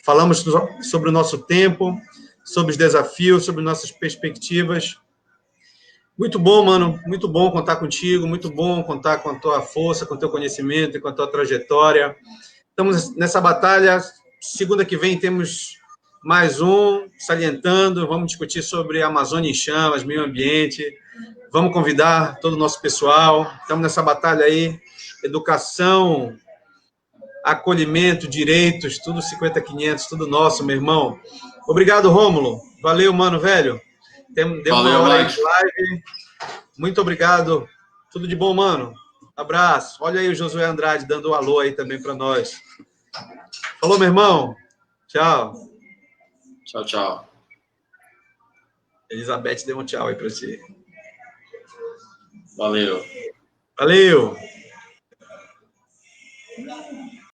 Falamos sobre o nosso tempo, sobre os desafios, sobre nossas perspectivas. Muito bom, mano. Muito bom contar contigo, muito bom contar com a tua força, com o teu conhecimento e com a tua trajetória. Estamos nessa batalha. Segunda que vem temos mais um, salientando, vamos discutir sobre a Amazônia em Chamas, meio ambiente, vamos convidar todo o nosso pessoal, estamos nessa batalha aí, educação, acolhimento, direitos, tudo 50-500, tudo nosso, meu irmão. Obrigado, Rômulo, valeu, mano, velho, deu uma hora de live, muito obrigado, tudo de bom, mano, abraço, olha aí o Josué Andrade dando um alô aí também para nós. Falou, meu irmão, tchau. Tchau, tchau. Elizabeth deu um tchau aí para ti. Valeu. Valeu!